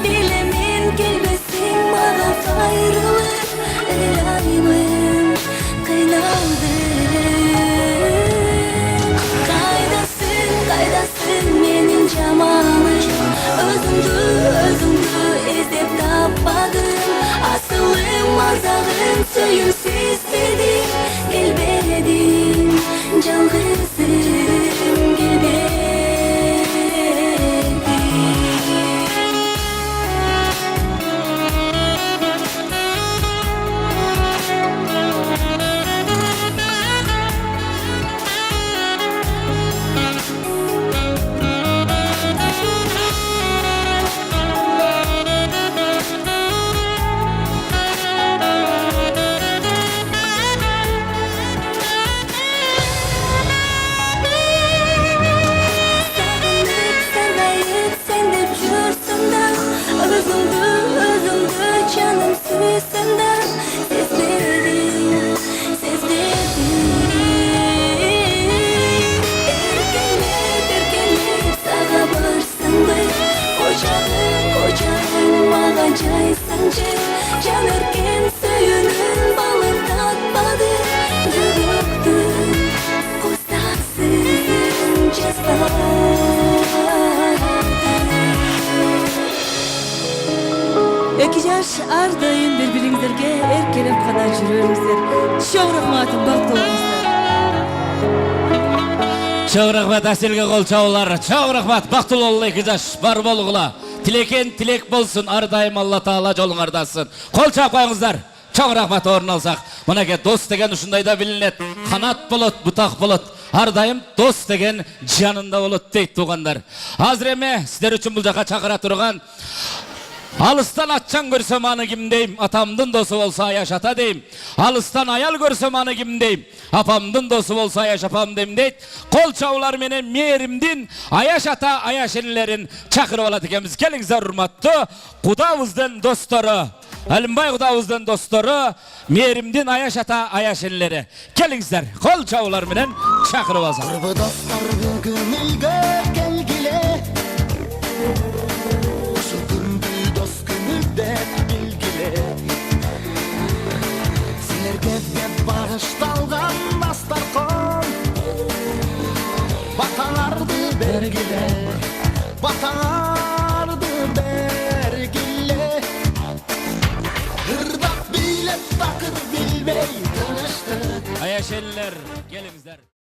Speaker 14: bilemin gelmesin bana ayrılık. Eylayımın kıynadım. Kaydasın benim camalım. Özümdü izlep tapmadım. Asılım mazağım söyümsüz dedim. Gelmedim, жалғызым gelmedim. Жанаркем сүйünün балын татпады, жүрөктүн кустасын жазбады.
Speaker 2: Эки жаш ар дайым бири-бириңиздерге эркелеп гана жүрөңүздөр. Чоң рахматым, бактылуу болуңуздар.
Speaker 1: Чоң рахмат Аселге кол чабуулар. Чоң рахмат бактылуу 2 жаш бар болгула. Tileken tilek bolsun. Ar daim Allah Taala jolуңардасın. Kol çap koyuңuzдар. Çok rahmat orun alsak. Mınake dost degen uşunday da bilinet. Kanat bolot, butak bolot. Har daim dost degen janında bolot deyt tuğanlar. Hazır eme sizler üçün bu jaka çakıra turgan. Alıstan atçan görsem anı kim deyim, atamdın dostu olsa yaşata deyim. Alıstan ayal görsem anı kim deyim, apamdın dostu olsa yaşapam deyim deyit. Kol çavlar menen meyerimdin, ayaşata ayaşenlerin çakırı olat ekemiz. Kelingizler hurmatlı, Kudavızdan dostları, Alimbay Kudavızdan dostları, meyerimdin ayaşata ayaşenleri. Kelingizler, kol çavlar menen çakırı olsa.
Speaker 14: Kurbu dostlar bugün ilgö gelgile. Sizlerge de bağıştalgan dastarkon, Vatalardı bergile, vatalardı bergile. Hırdak bilet bakır bilmey tanıştık.
Speaker 1: Ayaşenler, gelingizler.